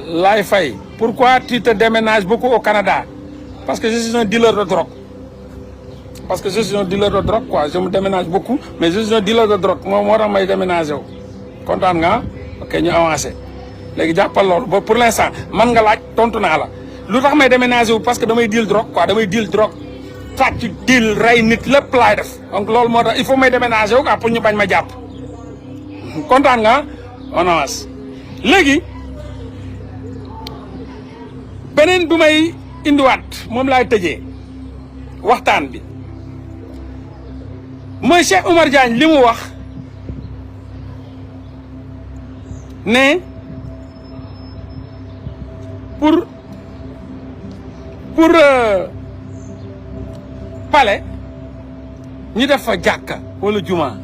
Laye Faye pourquoi tu te déménages beaucoup au Canada parce que je suis un dealer de drogue quoi je me déménage beaucoup mais je suis un dealer de drogue moo tax may déménager wu kontaan nga ok ñu avancé léegi jàppal loolu ba pour l'instant man nga laaj tontu naa la lu tax may déménager wu parce que damay deal drogue quoi damay deal drogue sàcc deal rey nit lépp laay def donc loolu moo tax il faut may déménager wu quoi pour ñu bañ ma jàpp kontaan nga on avance léegi beneen bi may indiwaat moom laay tëjee waxtaan bi mooy Cheikh Oumar Diagne li mu wax ne pour palais ñu def fa jàkka wala juma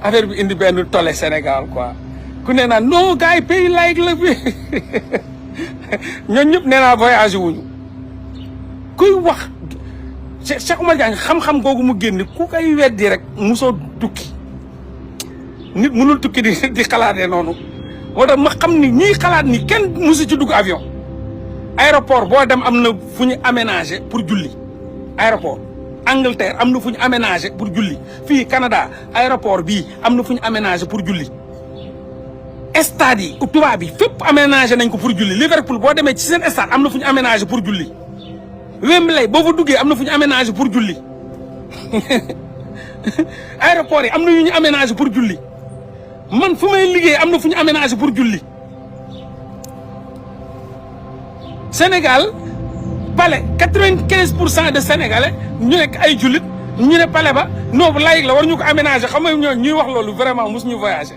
affaire bi indi benn tollé Sénégal quoi ku nee naa non gars yi pays laïque la bi ñooñu ñëpp nee naa voyagé wuñu kuy wax Cheikh Oumar Diagne xam-xam googu mu génn ku koy weddi rek musoo tukki nit mënul tukki di xalaatee noonu moo tax ma xam ni ñiy xalaat ni kenn musu ci dugg avion aéroport boo dem am na fu ñu aménagé pour julli aéroport Angleterre am na fu ñu aménagé pour julli fii Canada aéroport bii am na fu ñu aménagé pour julli stade yi tubaab bi fépp aménagé nañ ko pour julli Liverpool boo demee ci seen stade am na fu ñu aménagé pour julli Wembley boo fa duggee am na fu ñu aménagé pour julli aéroport yi am na yu ñu aménagé pour julli man fu may liggéey am na fu ñu aménagé pour julli Sénégal palais 95% de Sénégalais ñu nekk ay jullit ñu ne palais ba non laïque la war ñu ko aménagé xam nga ñoo ñuy wax loolu vraiment mos ñu voyagé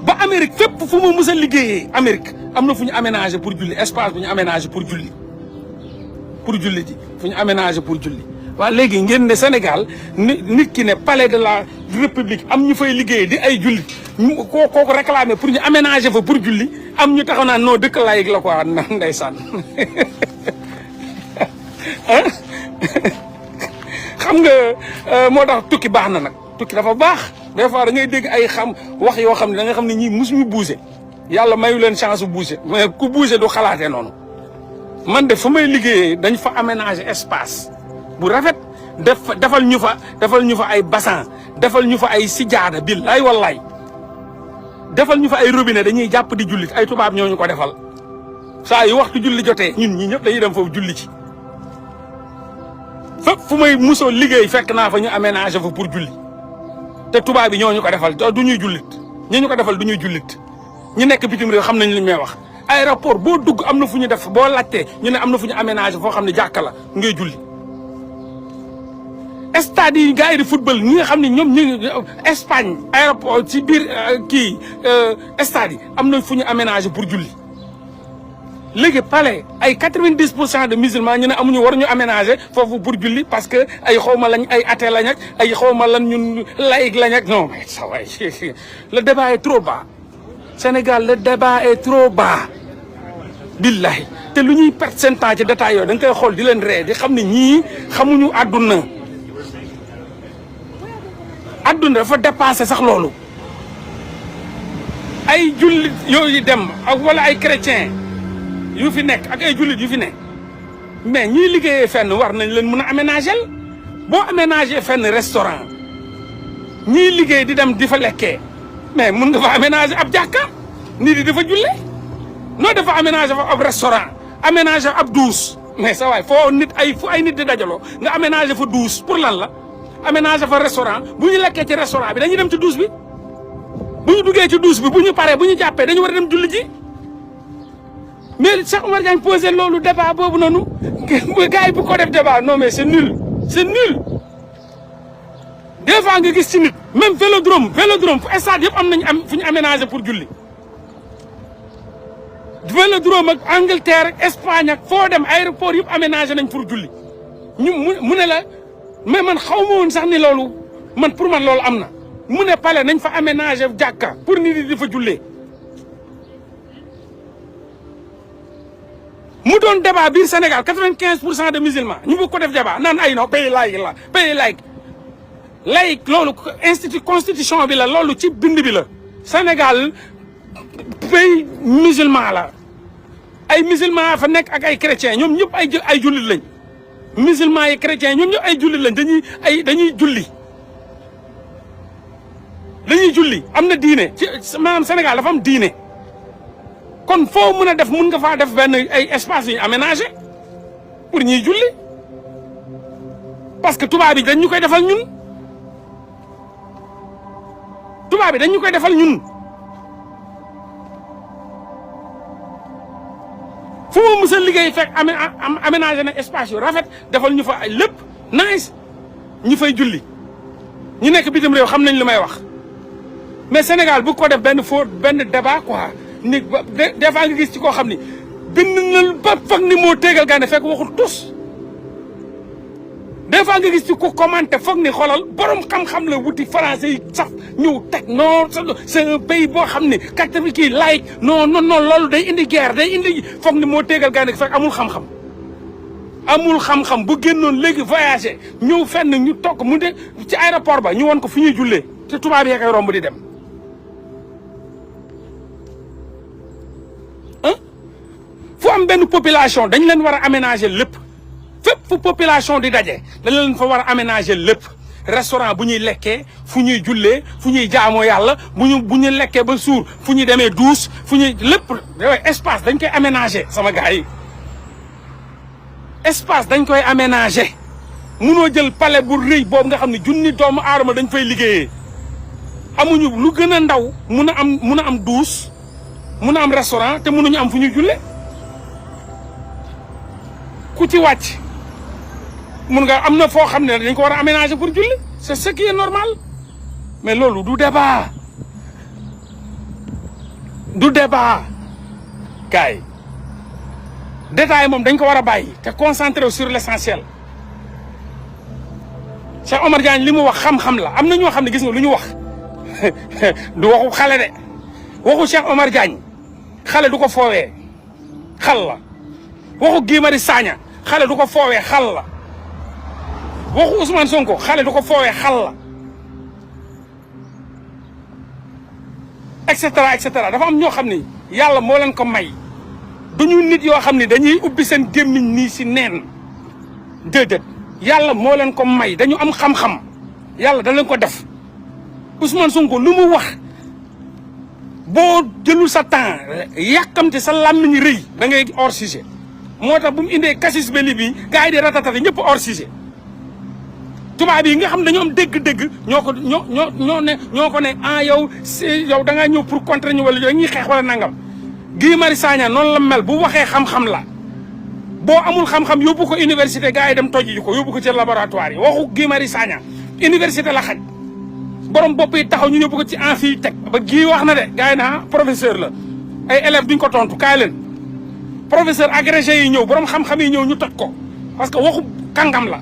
ba Amérique fépp fu ma mos a liggéeyee Amérique am na fu ñu aménagé pour julli espace bu ñu aménagé pour julli ji fu ñu aménagé pour julli waaw léegi ngeen ne Sénégal nit ki ne palais de la République am ñu fay liggéeyee di ay julli ñu kooku réclamé pour ñu aménager fa pour julli am ñu taxaw naan noo dëkk laïque la quoi ndeysaan xam nga moo tax tukki baax na nag tukki dafa baax des fois da ngay dégg ay wax yoo xam ne da nga xam ne ñii mosuñu bouger yàlla mayu leen chance bouger mais ku bouger du xalaatee noonu man de fu may liggéeyee dañ fa aménager espace bu rafet defal ñu fa ay bassin defal ñu fa ay sijaada billaay wallaay defal ñu fa ay robinet dañuy jàpp di jullit ay tubaab ñoo ñu ko defal saa yu waxtu julli jotee ñun ñi ñëpp dañuy dem foofu julli ci fépp fu may musoo liggéey fekk naa fa ñu aménagé fa pour julli te tubaab yi ñoo ñu ko defal du ñuy jullit ñi ñu ko defal du ñuy jullit ñu nekk bitim réew xam nañ li may wax aéroport boo dugg am na fu ñu def boo laajtee ñu ne am na fu ñu aménagé foo xam ne jàkka la ngay julli stade yi gars yi di football ñi nga xam ne ñoom ñu Espagne aéroport ci biir stade yi am na fu ñu aménagé pour julli léegi palais ay 90% de musulmans ñu ne amuñu war ñu aménagé foofu pour julli parce que ay xawma lañ ay athée lañ ak ay xawma lan ñun laïque lañ ak non mais ça va le débat est trop bas Sénégal le débat est trop bas billahi te lu ñuy perte seen temps ci détails yooyu da nga koy xool di leen ree di xam ne ñii xamuñu àdduna adduna dafa dépassé sax loolu ay jullit yooyu dem ak wala ay chrétien yu fi nekk ak ay jullit yu fi nekk mais ñiy liggéeyee fenn war nañ leen mën a aménager boo aménager fenn restaurant ñiy liggéey di dem di fa lekkee mais mun nga fa aménager ab jàkka nit yi dafa julle noo dafa aménager fa ab restaurant aménager ab douche mais sa waay foo nit fu ay nit di dajaloo nga aménager fa douche pour lan la aménager fa restaurant bu ñu lekkee ci restaurant bi dañuy dem ci douche bi bu ñu duggee ci douche bi bu ñu paree bu ñu jàppee dañu war a dem julli ji mais Cheikh Oumar Diagne posé loolu débat boobu noonu gars yi bu ko def débat non mais c'est nul des fois nga gis ci nit même vélodrome fu stade yëpp am nañ fu ñu aménager pour julli vélodrome ak Angleterre ak Espagne ak foo dem aéroport yëpp aménager nañ pour julli ñu mu ne la mais man xaw ma woon sax ni loolu man pour man loolu am na mu ne palais nañ fa aménager jàkka pour nit ñi di fa jullee mu doon débat biir Sénégal 95% de musulmans ñu bëgg ko def débat naan ay non pays laïque la pays laïque loolu constitution bi la loolu ci bind bi la Sénégal pays musulman la ay musulman fa nekk ak ay chrétiens ñoom ñëpp ay jullit lañ musulman yi chrétiens ñoom ñëpp ay jullit lañ dañuy julli am na diine ci maanaam Sénégal dafa am diine kon foo mën a def mun nga faa def benn ay espace yu aménagé pour ñuy julli parce que tubaab bi dañ ñu koy defal ñun tubaab bi dañ ñu koy defal ñun fu mu mës a liggéey fekk aménagé na espace yu rafet defal ñu fa ay lépp nice ñu fay julli ñu nekk bitim réew xam nañ lu may wax mais Sénégal bu ko def benn débat quoi ni des fois nga gis ci koo xam ni bind na ba foog ni moo téegal gaane fekk waxul tus des fois nga gis ci ku commenté foog ni xoolal borom xam-xam la wuti français yi sax ñëw teg non c'est un pays boo xam ni quatre kii laïc non loolu day indi guerre day indi foog ni moo téegal gaane fekk amul xam-xam amul xam-xam bu génnoon léegi voyager ñëw fenn ñu toog mu de ci aéroport ba ñu won ko fu ñuy jullee te tubaab yee koy romb di dem fu am benn population dañ leen war a aménager lépp fépp fu population di daje dañ leen fa war a aménager lépp restaurant bu ñuy lekkee fu ñuy jullee fu ñuy jaamoo yàlla bu ñu lekkee ba suur fu ñuy demee douche fu ñuy lépp espace dañ koy aménager sama gars yi espace dañ koy aménager munoo jël palais bu rëy boobu nga xam ne junni doomu aadama dañ fay liggéeyee amuñu lu gën a ndaw mun a am douche mun a am restaurant te munuñu am fu ñuy jullee ku ci wàcc mun nga am na foo xam ne dañ ko war a aménager pour julli c'est ce qui est normal mais loolu du débat gars yi détail moom dañ ko war a bàyyi te concentrer sur l'essentiel Cheikh Omar Diagne li mu wax xam-xam la am na ñoo xam ne gis nga lu ñu wax du waxu xale de waxu Cheikh Omar Diagne xale du ko foowee xal la waxu Guy Marius Sagna xale du ko foowee xal la waxu Ousmane Sonko xale du ko foowee xal la et cetera dafa am ñoo xam ni yàlla moo leen ko may duñu nit yoo xam ne dañuy ubbi seen gémmiñ nii si neen déedéet yàlla moo leen ko may dañu am xam-xam yàlla da leen ko def Ousmane Sonko lu mu wax boo jëlul sa temps yàkkamte sa làmmiñ rëy da ngay hors sujet moo tax bu mu indee Cassius Belli bi gars yi di ratatati ñëpp hors sujet tubaab yi nga xam dañoo am dégg-dégg ñoo ko ne ah yow da ngaa ñëw pour contrer ñu wala ñuy xeex wala nangam Guy Marius Sagna noonu la mel bu waxee xam-xam la boo amul xam-xam yóbbu ko université gars yi dem tojji ko yóbbu ko ci laboratoire yi waxu Guy Marius Sagna université la xaj borom bopp yi taxaw ñu yóbbu ko ci amphi teg ba Guy wax na de gars yi na professeur la ay élèves duñ ko tontu kaay leen professeur agrégé yi ñëw borom xam-xam yi ñëw ñu toj ko parce que waxu kàngam la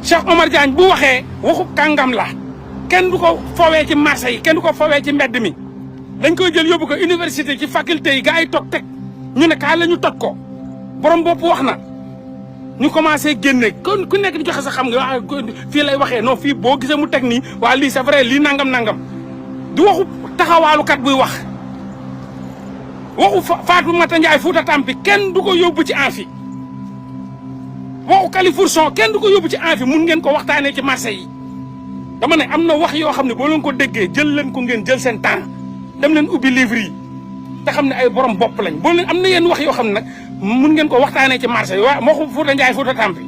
Cheikh Omar Diagne bu waxee waxu kàngam la kenn du ko foowee ci marché yi kenn du ko foowee ci mbedd mi dañ koy jël yóbbu ko université ci faculté yi gars yi toog teg ñu ne kaay la ñu toj ko borom bopp wax na ñu commencé génne kon ku nekk di joxe sa xam nga fii lay waxee non fii boo gisee mu teg nii waa lii c'est vrai lii nangam du waxu taxawaalukat buy wax waxu Fatoumata Ndiaye Fouta Tampi kenn du ko yóbbu ci amphi waxu Califourchon kenn du ko yóbbu ci amphi mun ngeen ko waxtaanee ci marché yi dama ne am na wax yoo xam ne boo leen ko déggee jël leen ko ngeen jël seen temps dem leen ubbi livre yi te xam ne ay borom bopp lañ boo leen am na yenn wax yoo xam ne nag mun ngeen ko waxtaanee ci marché yi waaye waxu Fouta Ndiaye Fouta Tampi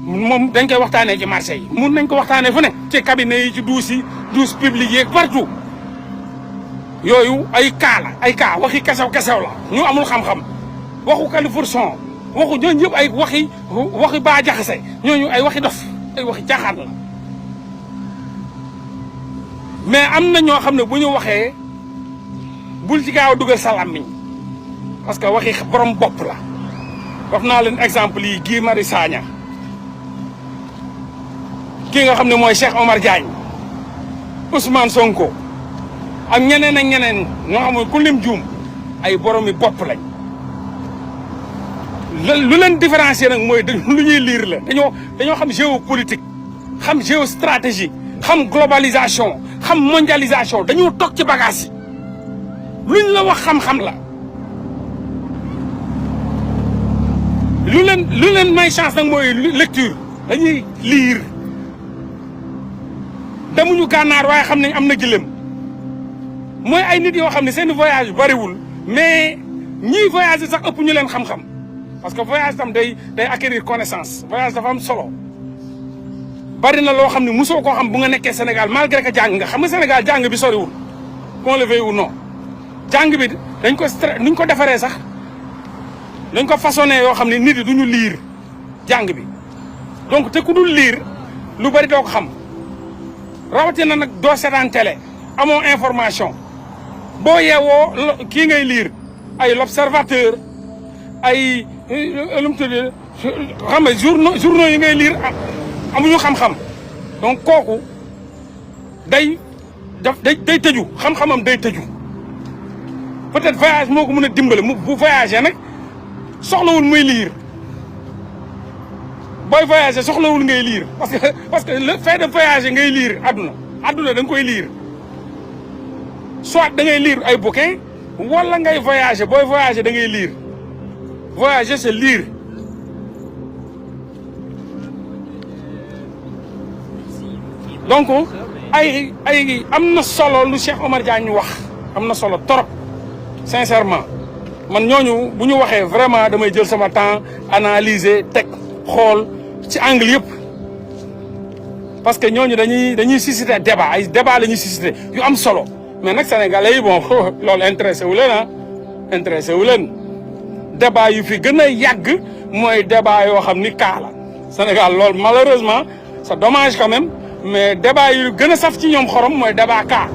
moom dañ koy waxtaanee ci marché yi mun nañ ko waxtaanee fu ne ci cabinet yi ci douche publique yi partout yooyu ay kaa waxi kesew la ñu amul xam-xam waxu Califourchon waxu ñooñu yëpp ay waxi baa jaxase ñooñu ay waxi dof ay waxi caaxaan la mais am na ñoo xam ne bu ñu waxee bul ci gaaw a dugal sa làmmiñ parce que waxi borom bopp la wax naa leen exemple yi Guy Marius Sagna kii nga xam ne mooy Cheikh Omar Diagne Ousmane Sonko ak ñeneen ñoo xam ne ku lim juum ay boromi bopp lañ lu leen différencier nag mooy lu ñuy lire la dañoo xam géopolitique xam géostratégie xam globalisation xam mondialisation dañoo toog ci bagage yi luñ la wax xam-xam la lu leen may chance nag mooy lecture dañuy lire demuñu gànnaar waaye xam nañ am na gëlëm mooy ay nit yoo xam ne seen voyage bariwul mais ñiy voyage sax ëpp ñu leen xam-xam parce que voyage tam day acquérir connaissance voyage dafa am solo bari na loo xam ne mosoo koo xam bu nga nekkee Sénégal malgré que jàng nga xam nga Sénégal jàng bi soriwul qu'on le veuille ou non jàng bi dañ ko nuñ ko defaree sax dañ ko façonné yoo xam ne nit yi duñu liir jàng bi donc te ku dul liir lu bari doo ko xam rawatina nag doo seetaan télé amoo information boo yeewoo kii ngay liir ay l'observateur ay lu mu tudd xam nga journaux yi ngay liir amuñu xam-xam donc kooku day tëju xam-xamam day tëju peut-être voyage moo ko mën a dimbale bu voyager nag soxlawul muy liir booy voyager soxlawul ngay liir parce que le fait de voyager ngay liir adduna da nga koy liir soit da ngay liir ay bouquin wala ngay voyager booy voyager da ngay liir voyager c'est lire donc ay am na solo lu Cheikh Omar Diagne wax am na solo trop sincèrement man ñooñu bu ñu waxee vraiment damay jël sama temps analyser teg xool ci angle yëpp parce que ñooñu dañuy susciter débat ay débat la ñuy susciter yu am solo mais nag sénégalais yi bon loolu intéressé wu leen intéressé wu leen débat yu fi gën a yàgg mooy débat yoo xam ni kaa la Sénégal loolu malheureusement c'est dommage quand même mais débat yu gën a saf ci ñoom xorom mooy débat kaa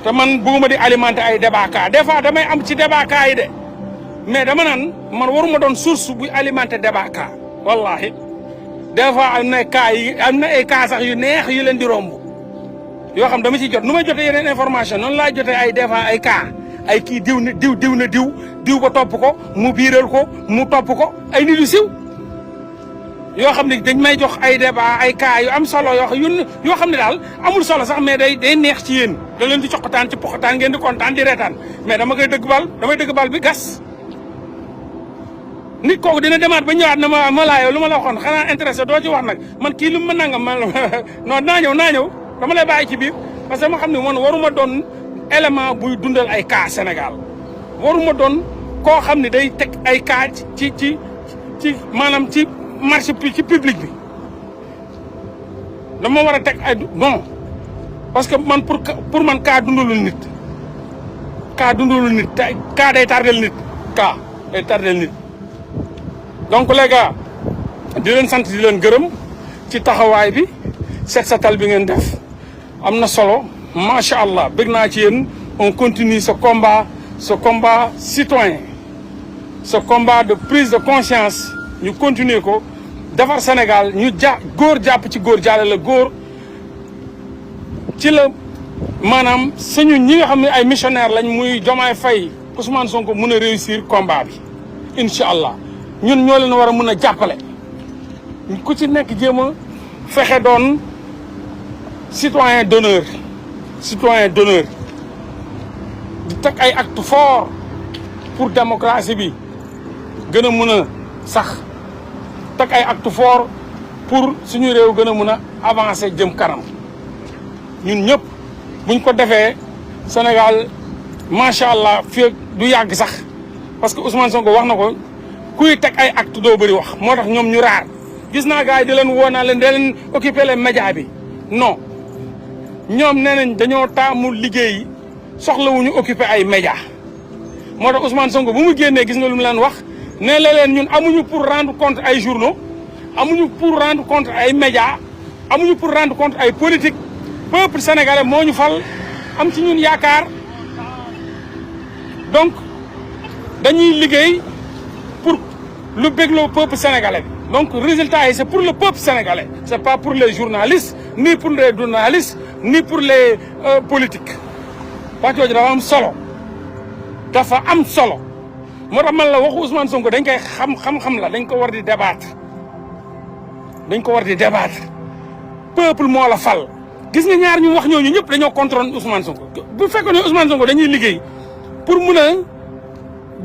te man bëgguma di alimenter ay débat kaa des fois damay am ci débat kaa yi de mais dama naan man waruma doon source buy alimenter débat kaa wallahi des fois am na kaa yi am na ay kaa sax yu neex yu leen di romb yoo xam dama ci jot nu may jotee yeneen information noonu laa jotee ay des fois ay kaa ay kii diw na diw ba topp ko mu biiral ko mu topp ko ay nit yu siw yoo xam ne dañ may jox ay débat ay cas yu am solo yoo xam ne daal amul solo sax mais day neex ci yéen da leen di coqataan ci poqataan ngeen di kontaan di reetaan mais damay dëgg bal bi gas nit kooku dina demaat ba ñëwaat na ma laa yow lu ma la waxoon xanaa intéressé doo ci wax nag man kii lu ma nangam ma non naa ñëw dama lay bàyyi ci biir parce que ma xam ne man waruma doon élément buy dundal ay cas Sénégal waruma doon koo xam ne day teg ay cas ci maanaam ci marché ci public bi dama war a teg ay bon parce que man pour man cas dundalul nit cas day tardel nit cas day tardel nit donc les gars di leen sant di leen gërëm ci taxawaay bi set setal bi ngeen def am na solo macha allah bëgg naa ci yéen on continue ce combat citoyen ce combat de prise de conscience ñu continuer ko defar Sénégal ñu góor jàpp ci góor jàlle la góor ci la maanaam suñu ñi nga xam ne ay missionnaire lañ muy Diomaye Faye Ousmane Sonko mën a réussir combat bi incha allah ñun ñoo leen war a mën a jàppale ku ci nekk jéem a fexe doon citoyen d'honneur di teg ay acte fort pour démocratie bi gën a mën a sax teg ay acte fort pour suñu réew gën a mën a avancer jëm kanam ñun ñëpp buñ ko defee Sénégal macha allah fii du yàgg sax parce que Ousmane Sonko wax na ko kuy teg ay acte doo bëri wax moo tax ñoom ñu raar gis naa gars yi di leen woo naa leen da leen occuper les médias bi non ñoom nee nañ dañoo taamu liggéey soxlawuñu occuper ay médias moo tax Ousmane Sonko bu mu génnee gis nga lu mu leen wax ne la leen ñun amuñu pour rendre compte ay journaux amuñu pour rendre compte ay médias amuñu pour rendre compte ay politique peuple sénégalais moo ñu fal am ci ñun yaakaar donc dañuy liggéey pour lu bégloo peuple sénégalais bi donc résultat yi c'est pour le peuple sénégalais c'est pas pour les journalistes ni pour les journalistes ni pour les politiques wax jooju dafa am solo moo tax man la waxu Ousmane Sonko dañ koy xam la dañ ko war di débattre peuple moo la fal gis nga ñaar ñu wax ñooñu ñëpp dañoo contrôler Ousmane Sonko bu fekkoon ne Ousmane Sonko dañuy liggéey pour mun a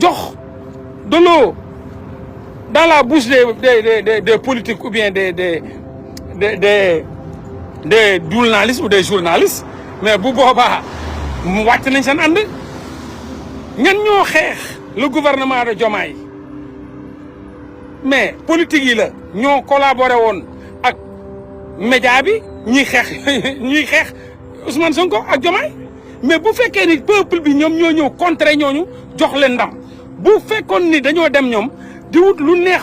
jox de l'eau dans la bouche des politiques ou bien des des journalistes ou des journalistes mais bu boobaa mu wàcc nañ seen ànd ñan ñoo xeex le gouvernement de Diomaye mais politique yi la ñoo collaboré woon ak média bi ñuy xeex Ousmane Sonko ak Diomaye mais bu fekkee ni peuple bi ñoom ñoo ñëw contrer ñooñu jox leen ndam bu fekkoon ni dañoo dem ñoom di wut lu neex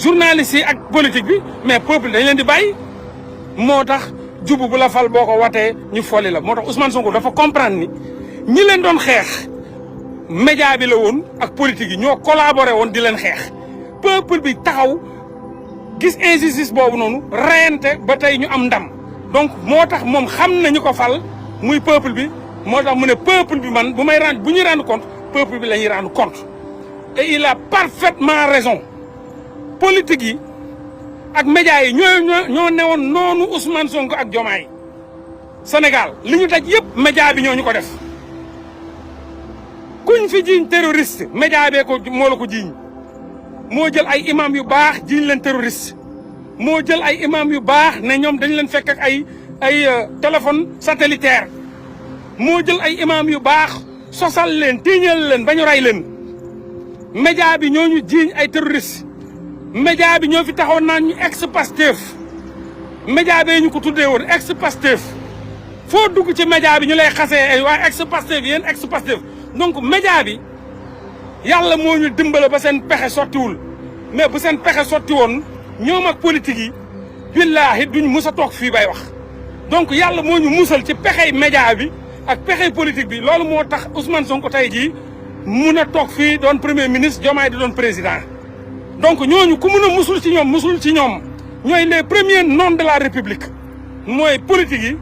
journalistes yi ak politique bi mais peuple dañ leen di bàyyi moo tax jubu bu la fal boo ko watee ñu folli la moo tax Ousmane Sonko dafa comprendre ni ñi leen doon xeex média bi la woon ak politique yi ñoo collaboré woon di leen xeex peuple bi taxaw gis injustice boobu noonu reyante ba tey ñu am ndam donc moo tax moom xam nañu ko fal muy peuple bi moo tax mu ne peuple bi man bu ñuy rendre compte peuple bi la ñuy rendre compte et il a parfaitement raison politique yi ak médias yi ñoo newoon noonu Ousmane Sonko ak Diomaye Sénégal li ñu daj yëpp média bi ñoo ñu ko def kuñ fi jiiñ terroriste média bee ko moo la ko jiiñ moo jël ay imam yu baax jiiñ leen terroriste moo jël ay imam yu baax ne ñoom dañ leen fekk ak ay téléphone satellitaire moo jël ay imam yu baax sosal leen tiiñal leen ba ñu rey leen média bi ñoo ñu jiiñ ay terroriste média bi ñoo fi taxawoon naan ñu ex-Pastef média bee ñu ko tuddee woon ex-Pastef foo dugg ci média bi ñu lay xasee ay waa ex-Pastef yéen ex-Pastef donc média bi yàlla moo ñu dimbale ba seen pexe sottiwul mais bu seen pexe sotti woon ñoom ak politique yi billaahi duñ mus a toog fii bay wax donc yàlla moo ñu musal ci pexey média bi ak pexey politique bi loolu moo tax Ousmane Sonko tey jii mun a toog fii doon premier ministre Diomaye di doon président donc ñooñu ku mun a musul ci ñoom ñooy les premiers noms de la république mooy politique yi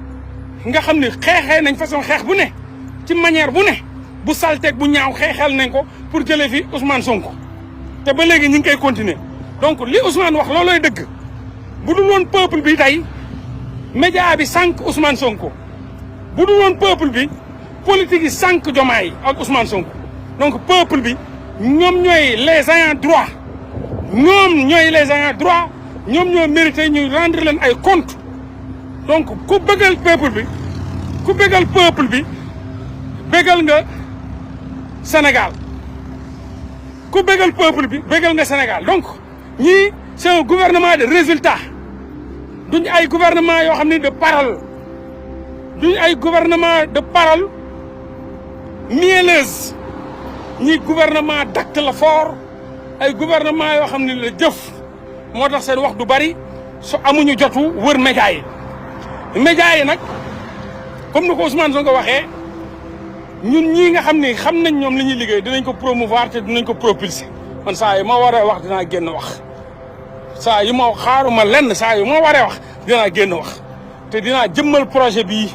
nga xam ne xeexee nañ façon xeex bu ne ci manière bu ne bu salteeg bu ñaaw xeexeel nañ ko pour jëlee fi Ousmane Sonko te ba léegi ñu ngi koy continuer donc li Ousmane wax loolooy dëgg bu dul woon peuple bi tey média bi sànq Ousmane Sonko bu dul woon peuple bi politique yi sànq Diomaye ak Ousmane Sonko donc peuple bi ñoom ñooy les ayants droit ñoom ñoo mérité ñu rendre leen ay compte donc ku bëggal peuple bi bëggal nga Sénégal ku bëggal peuple bi bëggal nga Sénégal donc ñii c'est un gouvernement de résultat duñ ay gouvernement yoo xam ne de parole duñ ay gouvernement de parole mielleuse ñii gouvernement d'acte la fort ay gouvernement yoo xam ne la jëf moo tax seen wax du bari su amuñu jotu wër média yi nag comme ni ko Ousmane Sonko waxee ñun ñii nga xam ne xam nañ ñoom li ñuy liggéey dinañ ko promouvoir te dinañ ko propulser man saa yu ma waree wax dinaa génn wax saa yu ma xaaruma lenn saa yu ma waree wax dinaa génn wax te dinaa jëmmal projet bii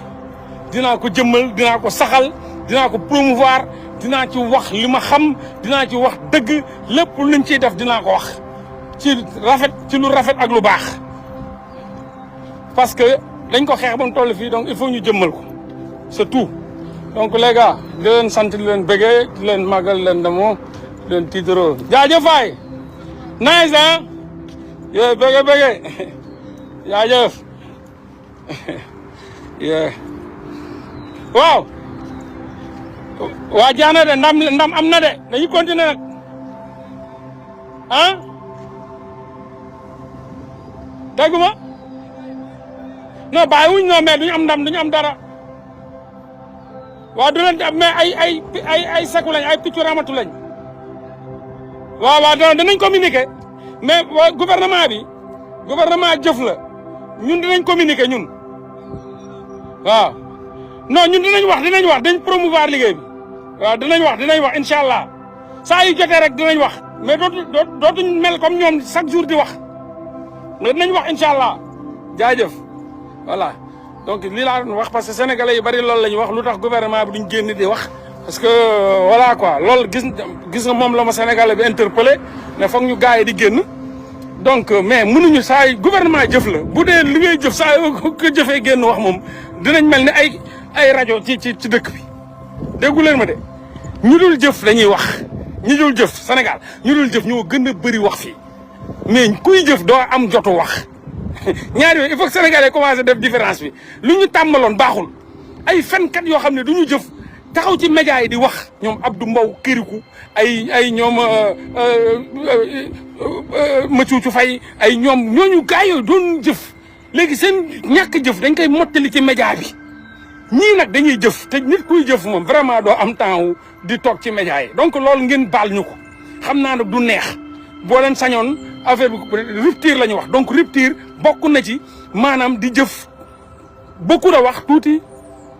dinaa ko jëmmal dinaa ko saxal dinaa ko promouvoir dinaa ci wax li ma xam dinaa ci wax dëgg lépp luñ ciy def dinaa ko wax ci lu rafet ak lu baax parce que dañ ko xeex ba mu toll fii donc il faut ñu jëmmal ko c'est tout donc les gars di leen sant di leen bëggee di leen màggal leen demoo di leen tiitaroo jaajëf waay nice ah yee bëggee jaajëf yee waaw waa jaana de ndam am na de dañu continuer nag ah dégguma non bàyyi wuñ non mais duñu am ndam duñu am dara waaw du leen mais ay seku lañ ay piccu ramatu lañ waaw danañ communiquer mais gouvernement jëf la ñun dinañ communiquer ñun waaw non ñun dinañ wax dañ promouvoir liggéey bi waaw dinañ wax incha allah saa yu jotee rek dinañ wax mais dootuñ mel comme ñoom chaque jour di wax mais dinañ wax incha allah jaajëf voilà donc lii laa doon wax parce que sénégalais yu bari loolu la ñuy wax lu tax gouvernement bi duñ génn di wax parce que voilà quoi loolu gis nga moom la ma sénégalais bi interpellé ne foog ñu gars yi di génn donc mais mënuñu saa yu gouvernement jëf la bu dee li ngay jëf saa yu ko jëfee génn wax moom dinañ mel ni ay rajo ci dëkk bi déggu leen ma de ñu dul jëf dañuy wax ñu dul jëf Sénégal ñu dul jëf ñoo gën a bëri wax fii mais kuy jëf doo am jotu wax ñaar yooyu il faut que sénégalais commencé def différence bi lu ñu tàmmaloon baaxul ay fenkat yoo xam ne du ñu jëf taxaw ci média yi di wax ñoom Abdou Mbow Kirikou ay ñoom Mathioutou Faye ay ñoom ñooñu gars yooyu doon jëf léegi seen ñàkk jëf dañ koy mottali ci média bi ñii nag dañuy jëf te nit kuy jëf moom vraiment doo am temps di toog ci média yi donc loolu ngeen baal ñu ko xam naa nag du neex boo leen sañoon affaire bi rupture la ñu wax donc rupture bokk na ci maanaam di jëf beaucoup de wax tuuti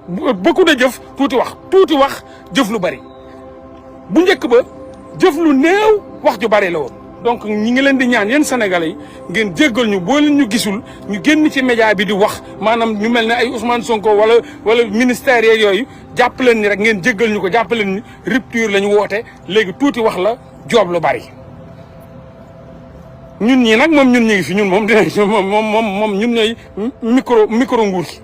beaucoup de jëf tuuti wax jëf lu bari bu njëkk ba jëf lu néew wax ju bari la woon donc ñi ngi leen di ñaan yéen sénégalais yi ngeen jéggal ñu boo leen ñu gisul ñu génn ci média bi di wax maanaam ñu mel ne ay Ousmane Sonko wala ministère yeeg yooyu jàpp leen ni rek ngeen jéggal ñu ko jàpp leen ni rupture la ñu woote léegi tuuti wax la joob lu bari ñun ñii nag moom ñun ñu ngi fi ñun moom dinañ moom ñun ñooy micro nguur gi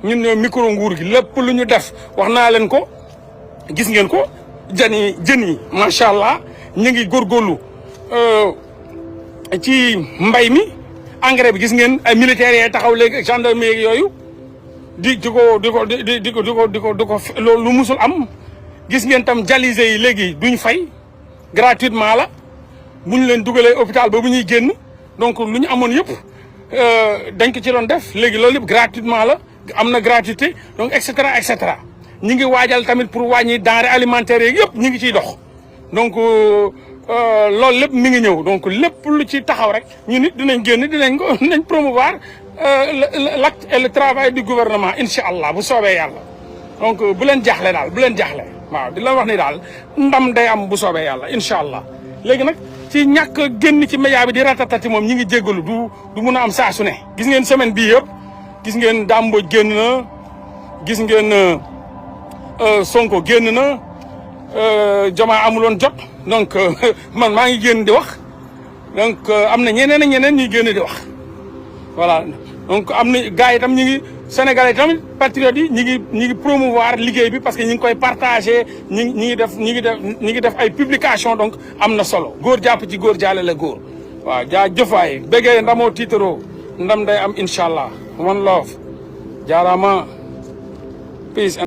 ñun ñooy micro nguur gi lépp lu ñu def wax naa leen ko gis ngeen ko jën yi macha allah ñu ngi góorgóorlu ci mbay mi engrais bi gis ngeen ay militaires yee taxaw léegi gendarmerie yooyu di ko loolu lu musul am gis ngeen tam dialysé yi léegi duñ fay gratuitement la bu ñu leen dugalee hôpital ba bu ñuy génn donc lu ñu amoon yëpp dañ ko ci doon def léegi loolu yëpp gratuitement la am na gratuité donc et cetera et cetera ñi ngi waajal tamit pour wàññi denrées alimentaires yeeg yëpp ñi ngi ciy dox donc loolu lépp mi ngi ñëw donc lépp lu ci taxaw rek ñu nit dinañ génn dinañ promouvoir l'acte et le travail du gouvernement incha allah bu soobee yàlla donc bu leen jaaxle daal bu leen jaaxle waaw di la wax ni daal ndam day am bu soobee yàlla incha allah léegi nag ci ñàkk génn ci média bi di ratatati moom ñi ngi jéggalu du mun a am saa su ne gis ngeen semaine bii yëpp gis ngeen Dame Mbodj génn na gis ngeen Sonko génn na Diomaye amuloon jot donc man maa ngi génn di wax donc am na ñeneen ak ñeneen ñuy génn di wax voilà donc am na gars yi tam ñi ngi Sénégalais tamit patriotes yi ñi ngi promouvoir liggéey bi parce que ñi ngi koy partager ñi ngi def ay publication donc am na solo góor jàpp ci góor jaale la góor waaw jaa jëfaay béggee ndamoo tiitaroo ndam day am incha allah one love jaaraama peace